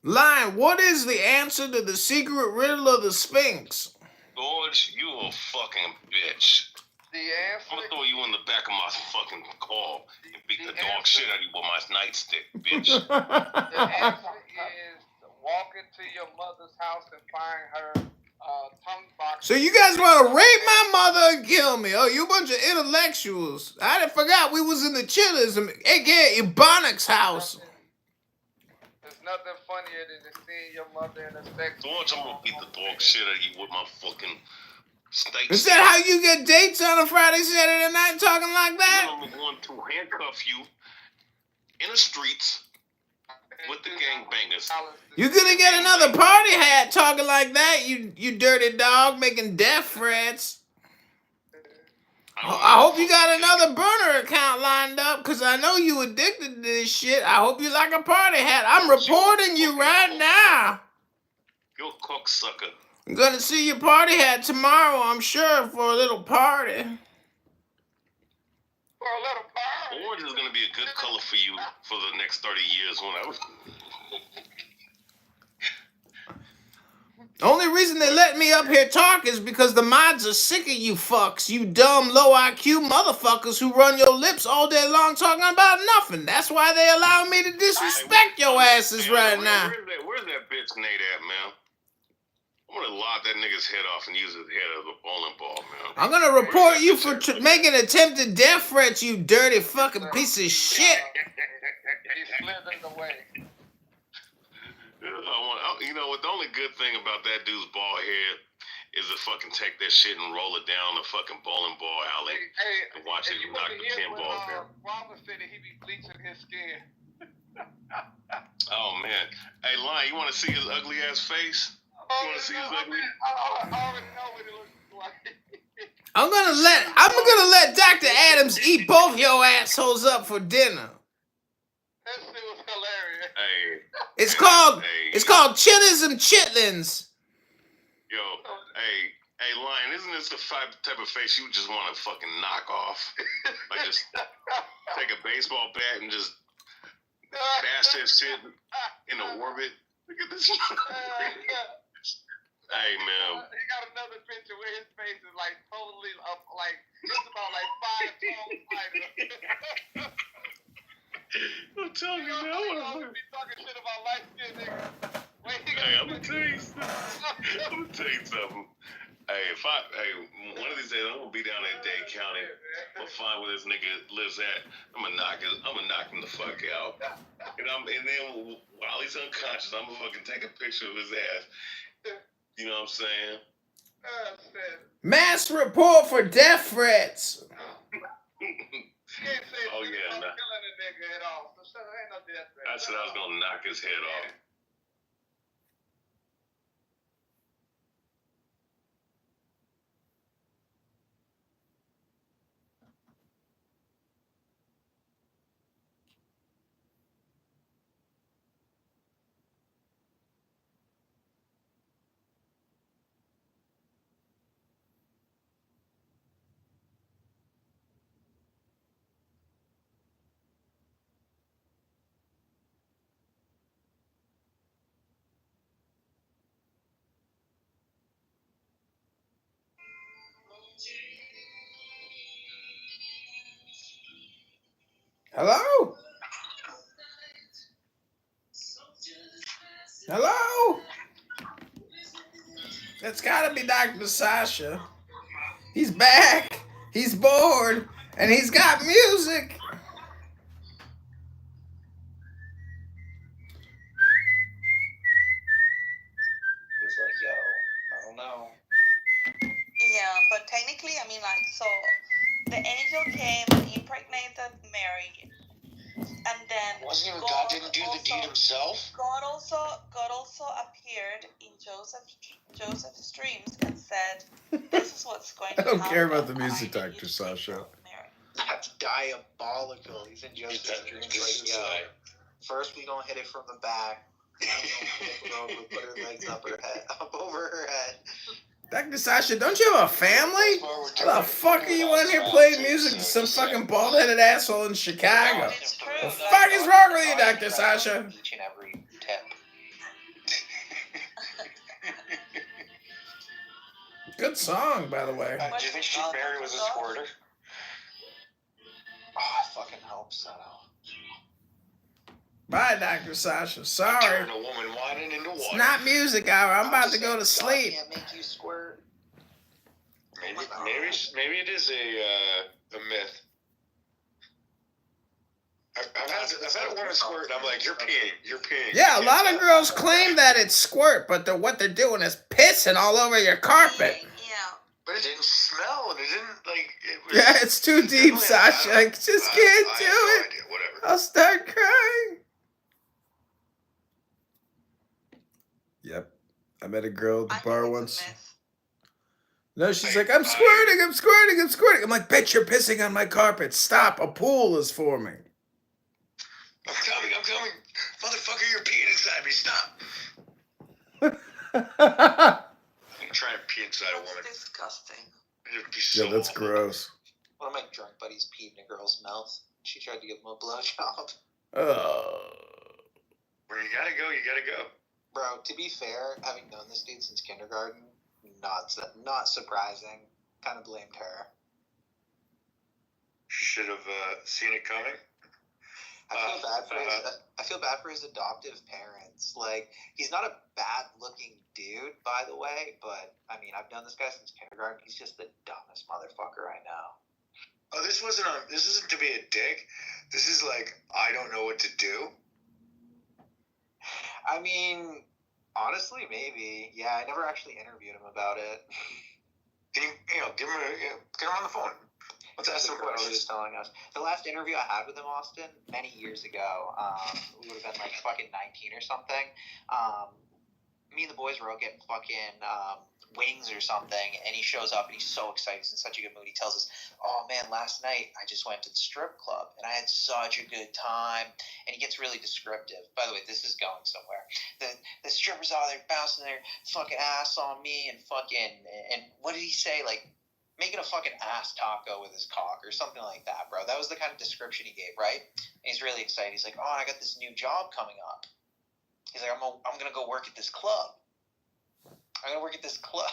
Speaker 1: Lion, what is the answer to the secret riddle of the Sphinx?
Speaker 10: George, you a fucking bitch.
Speaker 6: The answer...
Speaker 10: I'm gonna throw you in the back of my fucking car and beat the dog shit out of you with my nightstick, bitch.
Speaker 6: The answer is walk into your mother's house and find her tongue box.
Speaker 1: So you guys want to rape my mother and kill me? Oh, you a bunch of intellectuals. I forgot we was in the Chillers, aka Ebonics' house.
Speaker 6: There's nothing funnier than seeing your mother in a sex.
Speaker 10: George, I'm gonna beat the dog shit out of you with my fucking steak.
Speaker 1: Is that how you get dates on a Friday, Saturday night talking like that?
Speaker 10: I'm going to handcuff you in the streets with the gangbangers.
Speaker 1: You gonna get another party hat talking like that, you dirty dog, making death threats. I hope you got another burner account lined up, because I know you addicted to this shit. I hope you like a party hat. I'm reporting you right now.
Speaker 10: You're a cocksucker.
Speaker 1: I'm gonna see your party hat tomorrow, I'm sure, for a little party.
Speaker 6: For a little party?
Speaker 10: Orange is gonna be a good color for you for the next 30 years when I was...
Speaker 1: Only reason they let me up here talk is because the mods are sick of you fucks, you dumb, low IQ motherfuckers who run your lips all day long talking about nothing. That's why they allow me to disrespect your asses right now.
Speaker 10: Where's that bitch Nate at, man?
Speaker 13: I'm gonna lob that nigga's head off and use his head as a bowling ball, man.
Speaker 1: I'm gonna report you for making attempted death threats, you dirty fucking piece of shit.
Speaker 6: He slithered away.
Speaker 13: You know what? The only good thing about that dude's bald head is to fucking take that shit and roll it down the fucking bowling ball alley and watch it knock the 10 balls down.
Speaker 6: Robert said that he be bleaching his skin.
Speaker 13: Oh man, hey Lion, you want to see his ugly ass face? You want to see his ugly?
Speaker 6: I already know what it looks like.
Speaker 1: I'm gonna let Dr. Adams eat both your assholes up for dinner.
Speaker 6: That shit was hilarious.
Speaker 13: Hey,
Speaker 1: it's called Chitlins and Chitlins.
Speaker 13: Yo, hey, Lion, isn't this the type of face you just want to fucking knock off? Like just take a baseball bat and just bash that shit in the orbit. Look at this. Hey man.
Speaker 6: He got another picture where his face is like totally up, like it's about like 5 tones lighter.
Speaker 13: I'm telling you, man.
Speaker 6: I want to be talking shit about light skin niggas.
Speaker 13: Hey, I'm gonna tell you something. Hey, one of these days I'm gonna be down in Dade County. I'm gonna find where this nigga lives at. I'm gonna knock him the fuck out. And then while he's unconscious, I'm gonna fucking take a picture of his ass. You know what I'm saying?
Speaker 1: Mass report for death threats.
Speaker 13: Oh yeah, nah. I said I was gonna knock his head off.
Speaker 1: Hello? Hello? It's gotta be Dr. Sasha. He's back. He's bored. And he's got music.
Speaker 4: It's like, yo, I don't know.
Speaker 2: Yeah, but technically, I mean, like, so the angel came and impregnated Mary, and then
Speaker 4: Wasn't even God didn't do the deed himself?
Speaker 2: God also appeared in Joseph's dreams and said, "This is what's going to
Speaker 1: I don't
Speaker 2: happen."
Speaker 1: care about the music, Dr. Sasha.
Speaker 12: That's diabolical. He's in Joseph's dreams like, yo, first we gonna hit it from the back. We'll put her legs up over her head.
Speaker 1: Dr. Sasha, don't you have a family? How the fuck are you on here playing music to some fucking bald-headed asshole in Chicago? The fuck is wrong with you, Dr. Sasha?
Speaker 12: Each and every tip.
Speaker 1: Good song, by the way.
Speaker 4: Do you think Mary was a squirter?
Speaker 12: Oh, I fucking hope so.
Speaker 1: Bye, Dr. Sasha. Sorry.
Speaker 4: Turn a woman whining into water.
Speaker 1: It's not music hour. I'm about to go to sleep.
Speaker 12: Can't make you squirt.
Speaker 13: Maybe it is a myth.
Speaker 4: I've had a woman squirt, and I'm like, you're peeing.
Speaker 1: Yeah, a lot of girls claim that it's squirt, but what they're doing is pissing all over your carpet.
Speaker 2: Yeah.
Speaker 4: But it didn't smell, and it didn't, like...
Speaker 1: Yeah, it's too deep, Sasha. I just can't do it.
Speaker 4: Idea. Whatever.
Speaker 1: I'll start crying. Yep. I met a girl at the bar once. No, she's like, I'm squirting. I'm like, bitch, you're pissing on my carpet. Stop. A pool is forming.
Speaker 4: I'm coming. Motherfucker, you're peeing inside me. Stop. I'm trying to pee inside a woman.
Speaker 2: That's disgusting.
Speaker 1: Yeah, that's gross.
Speaker 12: One of my drunk buddies peed in a girl's mouth. She tried to give him a blowjob.
Speaker 4: Where you gotta go.
Speaker 12: Bro, to be fair, having known this dude since kindergarten, not surprising. Kind of blamed her.
Speaker 4: She should have seen it coming.
Speaker 12: I feel bad for his adoptive parents. Like, he's not a bad-looking dude, by the way, but, I mean, I've known this guy since kindergarten. He's just the dumbest motherfucker I know.
Speaker 4: Oh, this isn't to be a dick. This is like, I don't know what to do.
Speaker 12: I mean, honestly, maybe. Yeah, I never actually interviewed him about it.
Speaker 4: Can you get him on the phone? Let's ask some questions.
Speaker 12: He was telling us. The last interview I had with him, Austin, many years ago, we would have been like fucking 19 or something. Me and the boys were out getting fucking wings or something, and he shows up and he's so excited. He's in such a good mood. He tells us, "Oh man, last night I just went to the strip club and I had such a good time." And he gets really descriptive. By the way, this is going somewhere. The strippers out there bouncing their fucking ass on me and fucking, and what did he say? Like, making a fucking ass taco with his cock or something like that, bro. That was the kind of description he gave, right? And he's really excited. He's like, "Oh, I got this new job coming up." He's like, I'm gonna go work at this club. I'm gonna work at this club.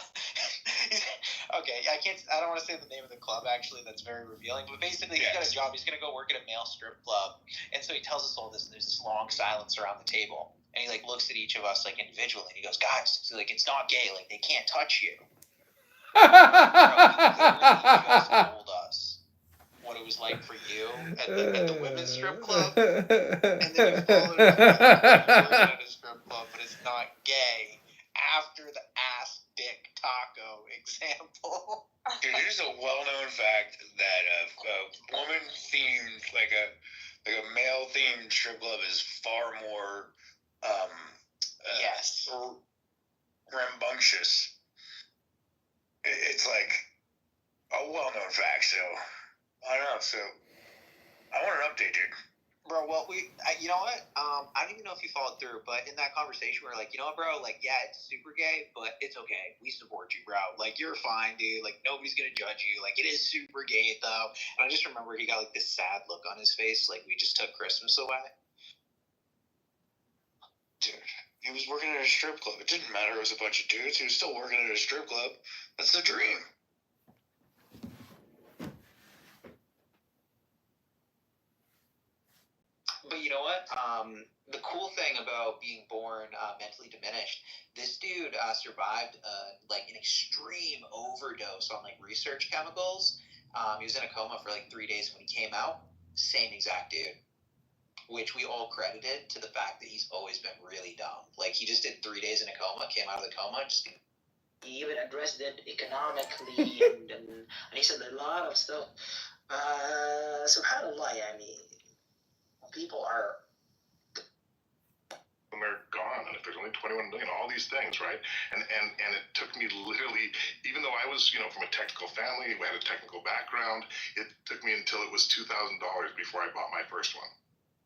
Speaker 12: Okay, I don't want to say the name of the club, actually. That's very revealing. But basically, he's got a job. He's gonna go work at a male strip club. And so he tells us all this, and there's this long silence around the table. And he like looks at each of us like individually, and he goes, "Guys, so, like, it's not gay. Like, they can't touch you." Bro, he just told us what it was like for you at the women's strip club, and then you followed it up at a strip club, but it's not gay. After the ass dick taco example.
Speaker 4: Dude, here's a well-known fact that a woman-themed, like a male-themed strip club is far more
Speaker 12: yes,
Speaker 4: rambunctious. It's like a well-known fact, so I don't know. So I want an update, dude.
Speaker 12: Bro, well, you know what? I don't even know if you followed through, but in that conversation, we were like, you know what, bro? Like, yeah, it's super gay, but it's okay. We support you, bro. Like, you're fine, dude. Like, nobody's gonna judge you. Like, it is super gay, though. And I just remember he got, like, this sad look on his face, like we just took Christmas away.
Speaker 4: Dude, he was working at a strip club. It didn't matter. It was a bunch of dudes. He was still working at a strip club. That's the dream.
Speaker 12: But you know what? The cool thing about being born mentally diminished, this dude survived like an extreme overdose on like research chemicals. He was in a coma for like 3 days. When he came out, same exact dude, which we all credited to the fact that he's always been really dumb. Like, he just did 3 days in a coma, came out of the coma, just...
Speaker 14: He even addressed it economically and he said a lot of stuff. SubhanAllah, I mean, people are...
Speaker 13: When they're gone, and if there's only 21 million, all these things, right? And it took me literally, even though I was, from a technical family, we had a technical background, it took me until it was $2,000 before I bought my first one.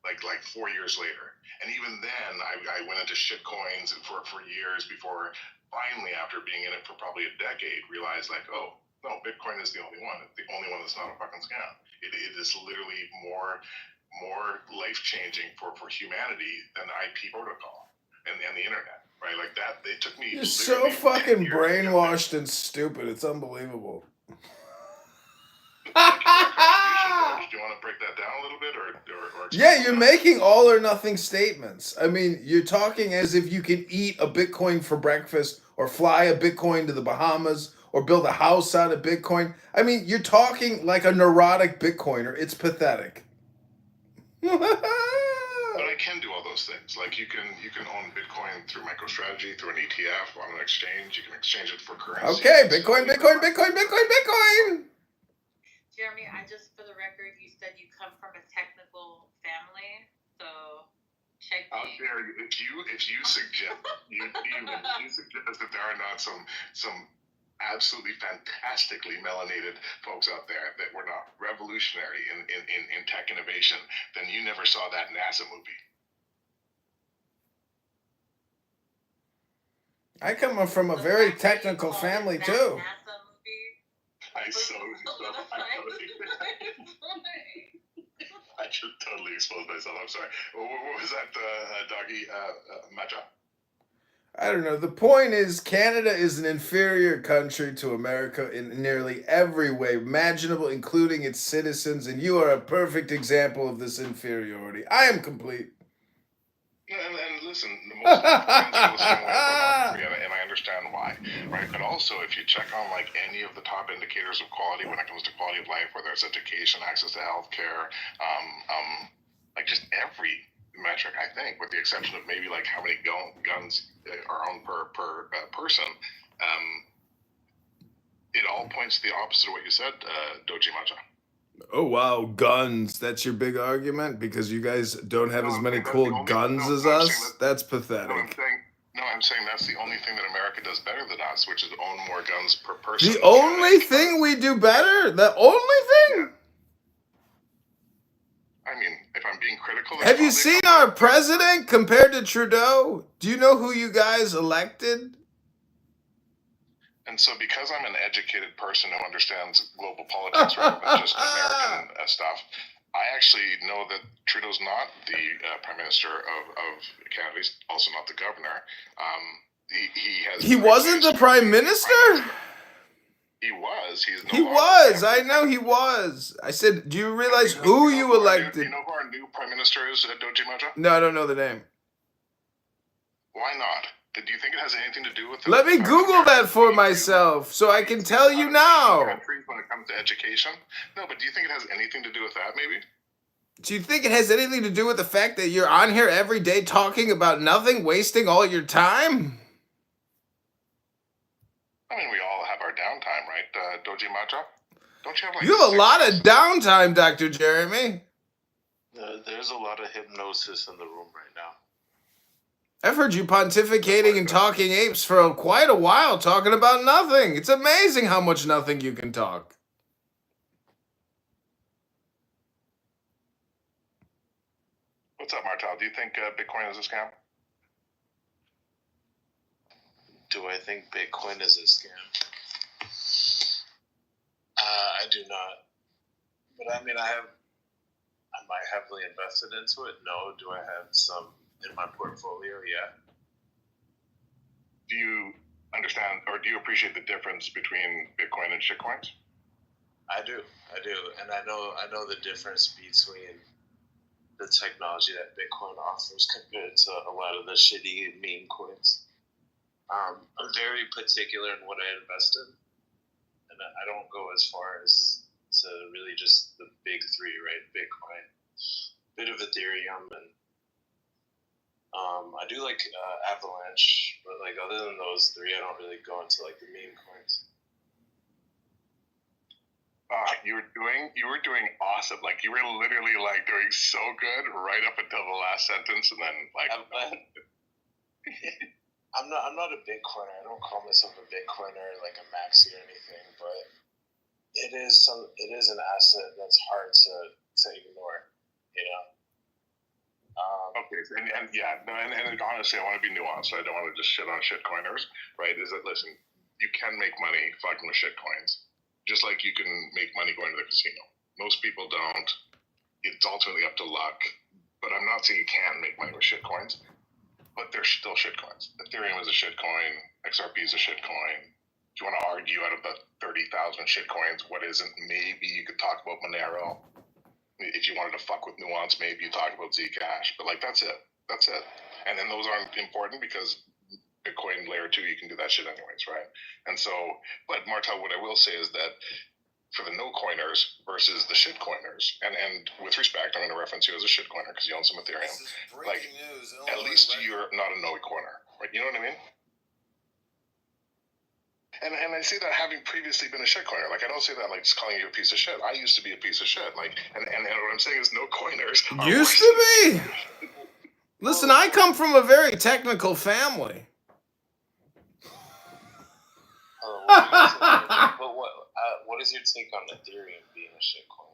Speaker 13: Like 4 years later. And even then, I went into shit coins and for years before finally, after being in it for probably a decade, realized like, oh, no, Bitcoin is the only one. It's the only one that's not a fucking scam. It is literally more life-changing for humanity than the IP protocol and the internet, right? Like that, it took me...
Speaker 1: You're so fucking brainwashed and stupid. It's unbelievable.
Speaker 13: Do you want to break that down a little bit, or
Speaker 1: yeah, you're making all or nothing statements. I mean, you're talking as if you can eat a Bitcoin for breakfast, or fly a Bitcoin to the Bahamas, or build a house out of Bitcoin. I mean, you're talking like a neurotic Bitcoiner. It's pathetic.
Speaker 13: But I can do all those things. Like you can own Bitcoin through MicroStrategy, through an ETF, on an exchange. You can exchange it for currency.
Speaker 1: Okay, Bitcoin.
Speaker 15: Jeremy, for the record, you said you come from a technical family, so check me.
Speaker 13: Out there, if you suggest that there are not some absolutely fantastically melanated folks out there that were not revolutionary in tech innovation, then you never saw that NASA movie.
Speaker 1: I come from a very technical family too.
Speaker 13: I should totally expose myself. I'm sorry. What was that, doggy matcha?
Speaker 1: I don't know. The point is, Canada is an inferior country to America in nearly every way imaginable, including its citizens, and you are a perfect example of this inferiority. I am complete.
Speaker 13: And listen, most Americans feel the same way about North Korea, and I understand why, right? But also, if you check on like any of the top indicators of quality when it comes to quality of life, whether it's education, access to healthcare, like just every metric, I think, with the exception of maybe like how many guns are owned per person, it all points to the opposite of what you said, Doji Maja.
Speaker 1: Oh wow, guns. That's your big argument? Because you guys don't have as many cool guns as us? That's pathetic.
Speaker 13: I'm saying that's the only thing that America does better than us, which is own more guns per person.
Speaker 1: The only thing we do better? The only thing?
Speaker 13: Yeah. I mean, if I'm being critical...
Speaker 1: Have you seen our president compared to Trudeau? Do you know who you guys elected?
Speaker 13: And so because I'm an educated person who understands global politics rather than just American stuff, I actually know that Trudeau's not the Prime Minister of Canada. He's also not the governor.
Speaker 1: He wasn't the Prime Minister?
Speaker 13: He was.
Speaker 1: He was. I know he was. I said, do you realize who you elected?
Speaker 13: Do you know who our new Prime Minister is, Doji Maja?
Speaker 1: No, I don't know the name.
Speaker 13: Why not? Do you think it has anything to do with...
Speaker 1: Let me Google that for myself so I can tell you now.
Speaker 13: Countries when it comes to education? No, but do you think it has anything to do with that, maybe?
Speaker 1: Do you think it has anything to do with the fact that you're on here every day talking about nothing, wasting all your time?
Speaker 13: I mean, we all have our downtime, right, Doji Maja? Don't you have like...
Speaker 1: You have a lot of downtime, Dr. Jeremy.
Speaker 16: There's a lot of hypnosis in the room right now.
Speaker 1: I've heard you pontificating and talking apes for quite a while, talking about nothing. It's amazing how much nothing you can talk.
Speaker 13: What's up, Martel? Do you think Bitcoin is a scam?
Speaker 16: Do I think Bitcoin is a scam? I do not. But I mean, am I heavily invested into it? No. Do I have some in my portfolio? Yeah.
Speaker 13: Do you understand, or do you appreciate the difference between Bitcoin and shitcoins?
Speaker 16: I do, and I know the difference between the technology that Bitcoin offers compared to a lot of the shitty meme coins. I'm very particular in what I invest in, and I don't go as far as to really just the big three, right? Bitcoin, bit of Ethereum, and I do like Avalanche, but like other than those three, I don't really go into like the meme coins.
Speaker 13: You were doing awesome. Like you were literally like doing so good right up until the last sentence, and then like.
Speaker 16: I'm not a Bitcoiner. I don't call myself a Bitcoiner, like a maxi or anything, but it is an asset that's hard to ignore, you know.
Speaker 13: Okay, and honestly, I want to be nuanced. I don't want to just shit on shitcoiners, right? Is that, listen, you can make money fucking with shitcoins, just like you can make money going to the casino. Most people don't. It's ultimately up to luck, but I'm not saying you can make money with shitcoins, but they're still shitcoins. Ethereum is a shitcoin. XRP is a shitcoin. If you want to argue out of the 30,000 shitcoins, what isn't? Maybe you could talk about Monero. If you wanted to fuck with nuance, maybe you talk about Zcash, but like that's it. And then those aren't important because Bitcoin layer 2, you can do that shit anyways, right? And so, but Martel, what I will say is that for the no coiners versus the shit coiners, and with respect, I'm going to reference you as a shit coiner because you own some Ethereum. Like, at least you're not a no coiner, right? You know what I mean? And I say that having previously been a shitcoiner. Like, I don't say that like just calling you a piece of shit. I used to be a piece of shit. Like, and what I'm saying is no coiners.
Speaker 1: Used to be? Listen, I come from a very technical family.
Speaker 16: But what is your take on Ethereum being a shitcoin?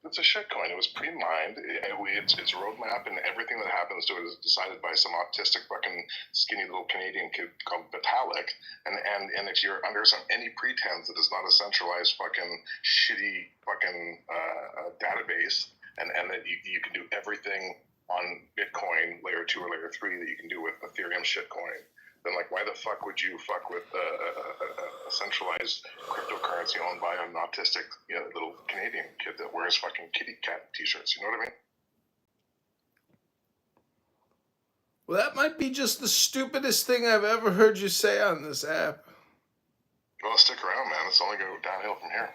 Speaker 13: It's a shitcoin. It was pre-mined. Its roadmap and everything that happens to it is decided by some autistic fucking skinny little Canadian kid called Vitalik. And if you're under any pretense that it's not a centralized fucking shitty fucking database, and that you can do everything on Bitcoin layer 2 or layer 3 that you can do with Ethereum shitcoin, then like why the fuck would you fuck with a centralized cryptocurrency owned by an autistic little Canadian kid that wears fucking kitty cat t-shirts? You know what I mean?
Speaker 1: Well, that might be just the stupidest thing I've ever heard you say on this app.
Speaker 13: Well, stick around, man. It's only going to go downhill from here.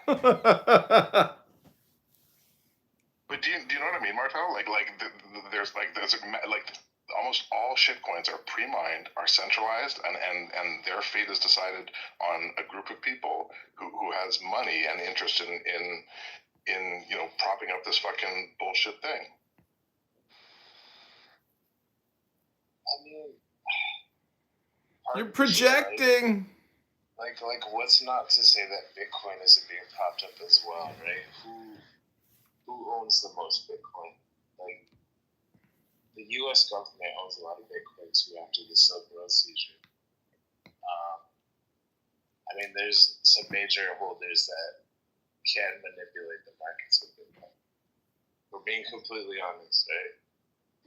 Speaker 13: But do you know what I mean, Martel? There's almost all shitcoins are pre-mined, are centralized, and their fate is decided on a group of people who has money and interest in propping up this fucking bullshit thing.
Speaker 16: I mean,
Speaker 1: you're projecting.
Speaker 16: Like what's not to say that Bitcoin isn't being propped up as well, right? Who owns the most Bitcoin? Like, the U.S. government owns a lot of Bitcoin too after the Silk Road seizure. I mean, there's some major holders that can manipulate the markets with Bitcoin. We're being completely honest, right?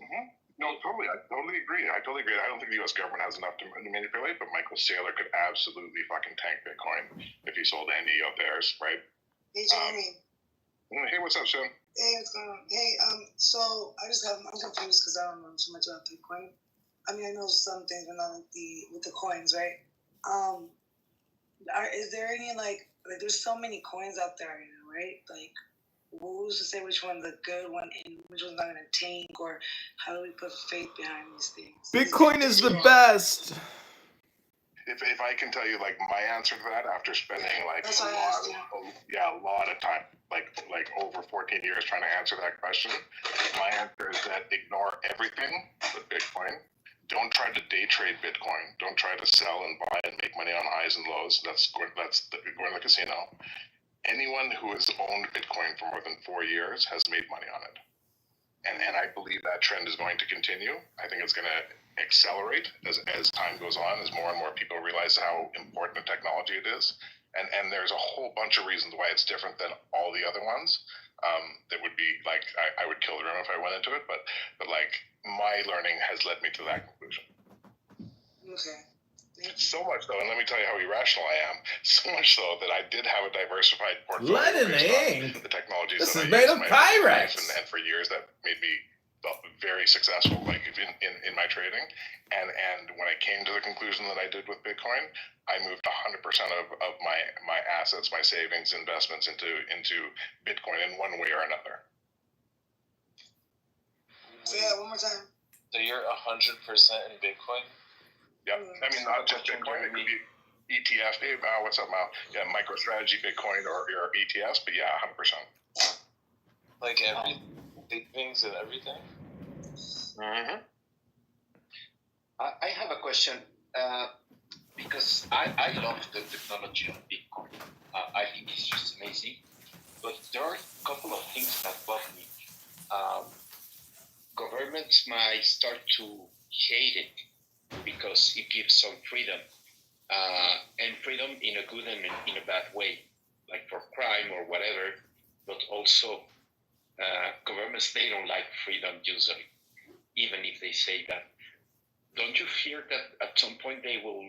Speaker 13: Mm-hmm. No, totally. I totally agree. I don't think the U.S. government has enough to manipulate, but Michael Saylor could absolutely fucking tank Bitcoin if he sold any of theirs, right?
Speaker 17: Hey, Jeremy.
Speaker 13: Hey, what's up, Sean?
Speaker 17: Hey, what's going on? Hey, so I'm confused because I don't know too much about Bitcoin. I mean, I know some things, but not like with the coins, right? Is there any like there's so many coins out there, right? Like, who's to say which one's a good one and which one's not gonna tank, or how do we put faith behind these things?
Speaker 1: Bitcoin is the best.
Speaker 13: If I can tell you, like, my answer to that after spending like a lot of time, like over 14 years trying to answer that question, my answer is that ignore everything but Bitcoin. Don't try to day trade Bitcoin. Don't try to sell and buy and make money on highs and lows. That's going to the casino. Anyone who has owned Bitcoin for more than 4 years has made money on it. And I believe that trend is going to continue. I think it's going to accelerate as time goes on, as more and more people realize how important a technology it is. And there's a whole bunch of reasons why it's different than all the other ones. That would be like, I would kill the room if I went into it, but like my learning has led me to that conclusion.
Speaker 17: Okay.
Speaker 13: So much so, and let me tell you how irrational I am. So much so that I did have a diversified portfolio.
Speaker 1: Lead in the ink.
Speaker 13: The technologies
Speaker 1: this
Speaker 13: that
Speaker 1: is
Speaker 13: I
Speaker 1: made
Speaker 13: use
Speaker 1: of
Speaker 13: in
Speaker 1: Pyrex.
Speaker 13: And for years that made me very successful, like in my trading. And when I came to the conclusion that I did with Bitcoin, I moved 100% of my assets, my savings, investments into Bitcoin in one way or another.
Speaker 17: Say that one more time.
Speaker 16: So you're 100% in Bitcoin?
Speaker 13: Yeah, I mean, not just Bitcoin, it could be ETF. Hey, what's up, Mal? Yeah, MicroStrategy, Bitcoin, or ETFs, but yeah, 100%.
Speaker 16: Like things and everything?
Speaker 13: Mm-hmm.
Speaker 18: I have a question, because I love the technology of Bitcoin. I think it's just amazing, but there are a couple of things that bug me. Governments might start to hate it because it gives some freedom, and freedom in a good and in a bad way, like for crime or whatever, but also governments, they don't like freedom usually, even if they say that. Don't you fear that at some point they will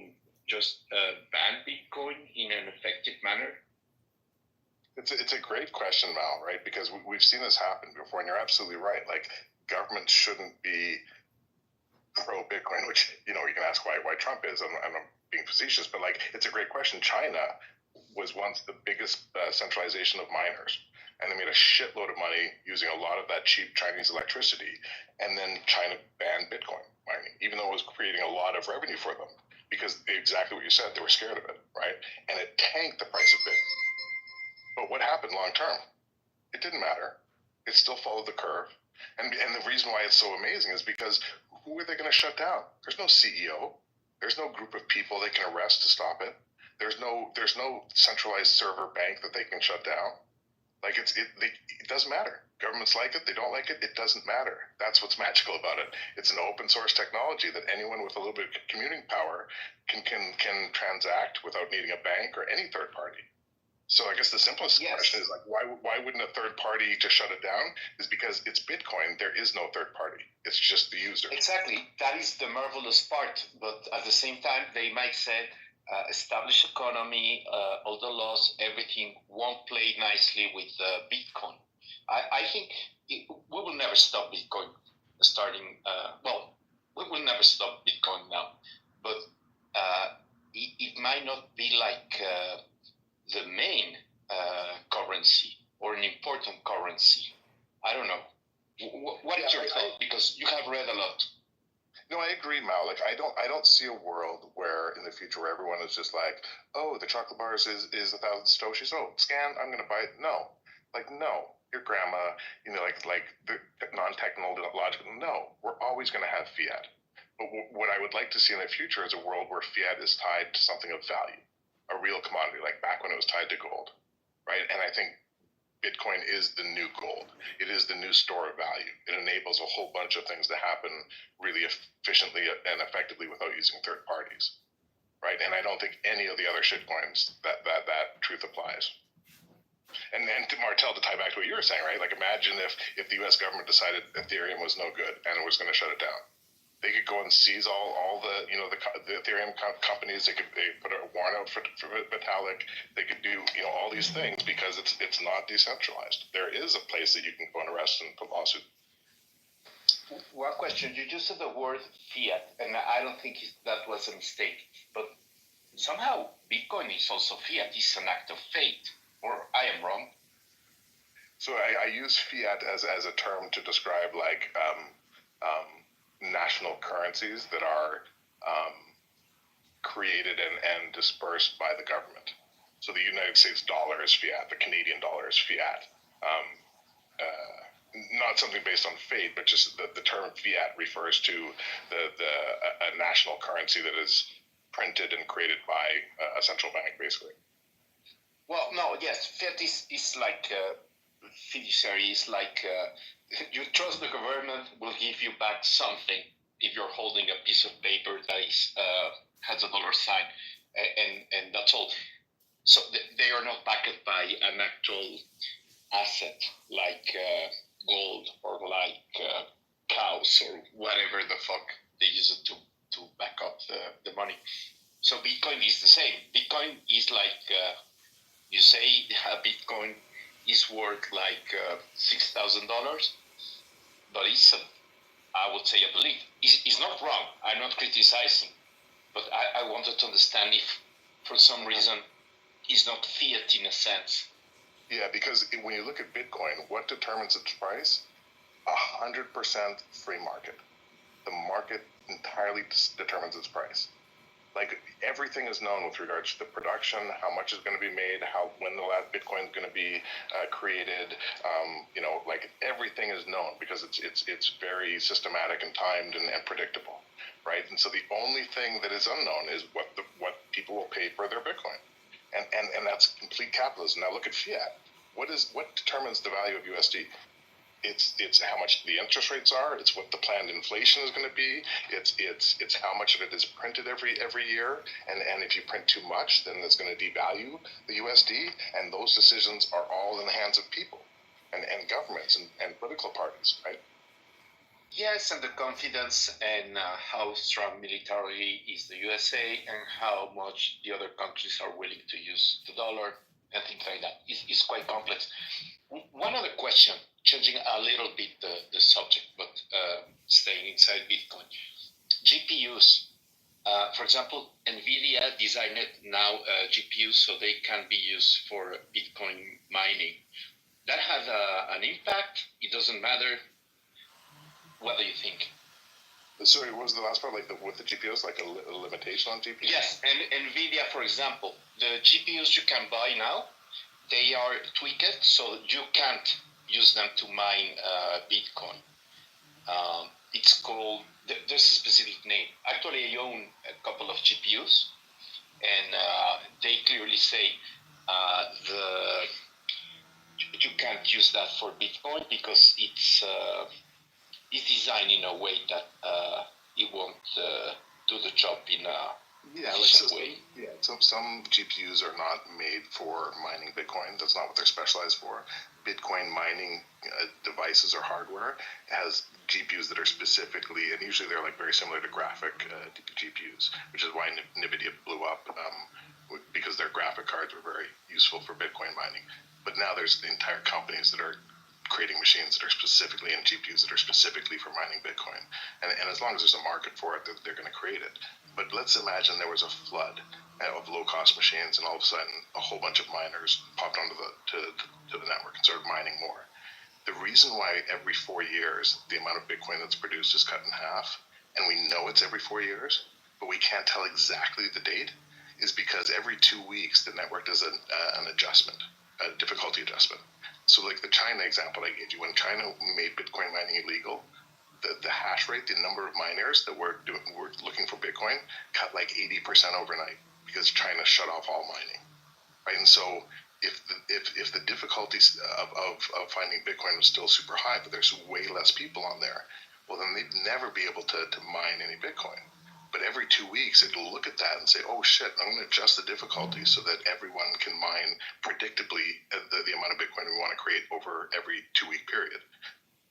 Speaker 18: just ban Bitcoin in an effective manner?
Speaker 13: It's a great question, Mal, right? Because we've seen this happen before, and you're absolutely right. Like, government shouldn't be pro-Bitcoin, which, you can ask why Trump is. I'm not being facetious, but, like, it's a great question. China was once the biggest centralization of miners, and they made a shitload of money using a lot of that cheap Chinese electricity, and then China banned Bitcoin mining, even though it was creating a lot of revenue for them, because exactly what you said, they were scared of it, right? And it tanked the price of Bitcoin. But what happened long term? It didn't matter. It still followed the curve. And the reason why it's so amazing is because who are they going to shut down? There's no CEO. There's no group of people they can arrest to stop it. There's no centralized server bank that they can shut down. Like, it doesn't matter. Governments like it, they don't like it, it doesn't matter. That's what's magical about it. It's an open source technology that anyone with a little bit of computing power can transact without needing a bank or any third party. So I guess the simplest question is, like, why wouldn't a third party just shut it down? Is because it's Bitcoin. There is no third party. It's just the user.
Speaker 18: Exactly. That is the marvelous part. But at the same time, they might say established economy, all the laws, everything won't play nicely with Bitcoin. I think we will never stop Bitcoin starting. We will never stop Bitcoin now, but it might not be like the main currency or an important currency. I don't know. What is your thought? Because you have read a lot.
Speaker 19: No, I agree, Mal. Like, I don't see a world where in the future where everyone is just like, oh, the chocolate bars is 1,000 satoshis. Oh, scan, I'm gonna buy it. No, like, no. Your grandma, like the non-technological. No, we're always gonna have fiat. But what I would like to see in the future is a world where fiat is tied to something of value, a real commodity, like back when it was tied to gold, right? And I think Bitcoin is the new gold. It is the new store of value. It enables a whole bunch of things to happen really efficiently and effectively without using third parties, right? And I don't think any of the other shitcoins that truth applies. And to Martel, to tie back to what you were saying, right? Like, imagine if the U.S. government decided Ethereum was no good and was going to shut it down. They could go and seize all the Ethereum companies. They put a warrant out for Vitalik. They could do all these things because it's not decentralized. There is a place that you can go and arrest and put lawsuit.
Speaker 18: One question: you just said the word fiat, and I don't think that was a mistake. But somehow Bitcoin is also fiat. It's an act of faith, or I am wrong.
Speaker 19: So I use fiat as a term to describe like national currencies that are created and dispersed by the government. So the United States dollar is fiat, the Canadian dollar is fiat. Not something based on faith, but just the term fiat refers to a national currency that is printed and created by a central bank, basically.
Speaker 18: Well, no, yes, fiat is like fiduciary. Is like you trust the government will give you back something if you're holding a piece of paper that is has a dollar sign, and that's all. So they are not backed by an actual asset like gold or like cows or whatever the fuck they use it to back up the money. So Bitcoin is the same. Bitcoin is like you say a Bitcoin is worth like $6,000, but it's I would say a belief. It's not wrong. I'm not criticizing, but I wanted to understand if for some reason it's not fiat in a sense.
Speaker 19: Yeah, because when you look at Bitcoin, what determines its price? 100% free market. The market entirely determines its price. Like, everything is known with regards to the production, how much is going to be made, when the last Bitcoin is going to be created. Like, everything is known because it's very systematic and timed and predictable, right? And so the only thing that is unknown is what people will pay for their Bitcoin, and that's complete capitalism. Now look at fiat. What determines the value of USD? It's how much the interest rates are. It's what the planned inflation is going to be. It's how much of it is printed every year. And if you print too much, then it's going to devalue the USD. And those decisions are all in the hands of people and governments and political parties, right?
Speaker 18: Yes, and the confidence and how strong militarily is the USA and how much the other countries are willing to use the dollar and things like that. It's quite complex. One other question, changing a little bit the subject, but staying inside Bitcoin. GPUs, for example, NVIDIA designed now GPUs so they can be used for Bitcoin mining. That has an impact. It doesn't matter. What do you think?
Speaker 19: Sorry, what was the last part? Like with the GPUs, like a limitation on GPUs?
Speaker 18: Yes, and NVIDIA, for example, the GPUs you can buy now, they are tweaked so you can't use them to mine Bitcoin. It's called, there's a specific name. Actually, I own a couple of GPUs, and they clearly say you can't use that for Bitcoin because it's designed in a way that it won't do the job in
Speaker 19: Yeah, like some GPUs are not made for mining Bitcoin. That's not what they're specialized for. Bitcoin mining devices or hardware has GPUs that are specifically, and usually they're like very similar to graphic GPUs, which is why NVIDIA blew up because their graphic cards were very useful for Bitcoin mining. But now there's the entire companies that are creating machines that are specifically and GPUs that are specifically for mining Bitcoin. And as long as there's a market for it, they're going to create it. But let's imagine there was a flood of low-cost machines, and all of a sudden, a whole bunch of miners popped onto to the network and started mining more. The reason why every 4 years the amount of Bitcoin that's produced is cut in half, and we know it's every 4 years, but we can't tell exactly the date, is because every 2 weeks the network does an adjustment, a difficulty adjustment. So, like the China example I gave you, when China made Bitcoin mining illegal, the hash rate, the number of miners that were looking for Bitcoin, cut like 80% overnight because China shut off all mining, right? And so if the difficulties of finding Bitcoin was still super high, but there's way less people on there, well, then they'd never be able to mine any Bitcoin. But every 2 weeks, it'll look at that and say, oh shit, I'm going to adjust the difficulty so that everyone can mine predictably the amount of Bitcoin we want to create over every 2-week period.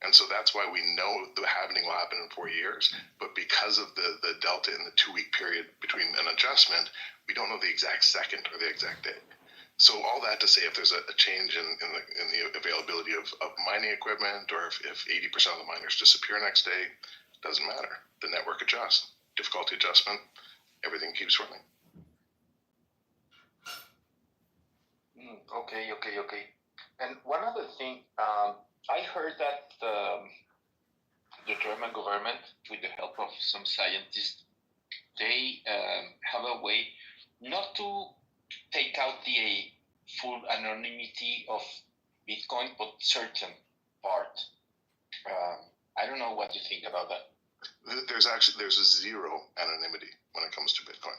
Speaker 19: And so that's why we know the halving will happen in 4 years. But because of the delta in the 2-week period between an adjustment, we don't know the exact second or the exact day. So all that to say, if there's a change in the availability of mining equipment, or if 80% of the miners disappear next day, doesn't matter. The network adjusts. Difficulty adjustment, everything keeps running.
Speaker 18: Okay. And one other thing, I heard that the German government, with the help of some scientists, they have a way not to take out the full anonymity of Bitcoin, but certain part. I don't know what you think about that.
Speaker 19: There's a zero anonymity when it comes to Bitcoin.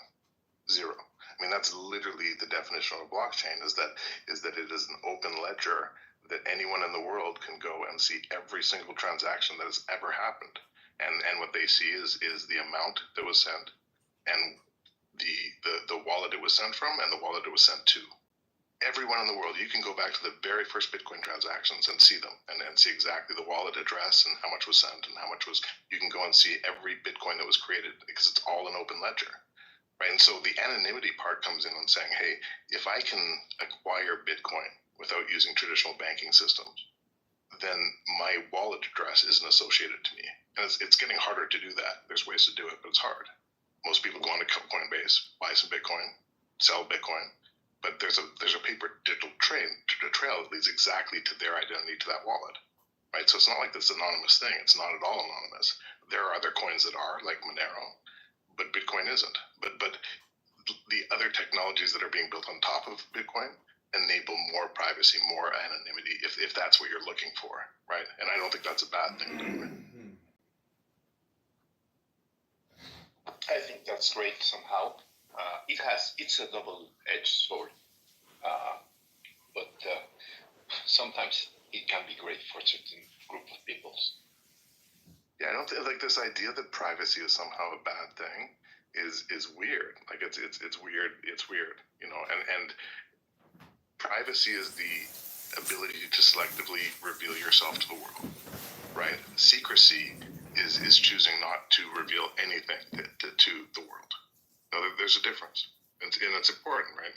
Speaker 19: Zero. I mean, that's literally the definition of a blockchain, is that it is an open ledger that anyone in the world can go and see every single transaction that has ever happened. And what they see is the amount that was sent, and the wallet it was sent from, and the wallet it was sent to. Everyone in the world, you can go back to the very first Bitcoin transactions and see them, and see exactly the wallet address and how much was sent and how much was. You can go and see every Bitcoin that was created because it's all an open ledger, right? And so the anonymity part comes in on saying, hey, if I can acquire Bitcoin without using traditional banking systems, then my wallet address isn't associated to me. And it's getting harder to do that. There's ways to do it, but it's hard. Most people go on to Coinbase, buy some Bitcoin, sell Bitcoin. But there's a paper digital trail that leads exactly to their identity, to that wallet, right? So it's not like this anonymous thing. It's not at all anonymous. There are other coins that are, like Monero, but Bitcoin isn't. But the other technologies that are being built on top of Bitcoin enable more privacy, more anonymity, if that's what you're looking for, right? And I don't think that's a bad thing.
Speaker 18: I think that's great somehow. It's a double-edged sword, but sometimes it can be great for a certain group of people.
Speaker 19: Yeah, I don't think, like, this idea that privacy is somehow a bad thing is weird. Like it's weird. It's weird, you know. And privacy is the ability to selectively reveal yourself to the world, right? Secrecy is choosing not to reveal anything to the world. Now, there's a difference, and it's important, right?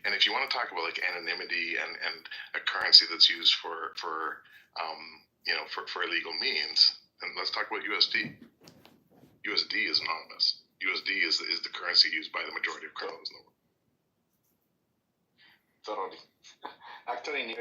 Speaker 19: And if you want to talk about like anonymity and a currency that's used for illegal means, then let's talk about USD. USD is anonymous. USD is the currency used by the majority of criminals in the world.
Speaker 18: Totally. Actually,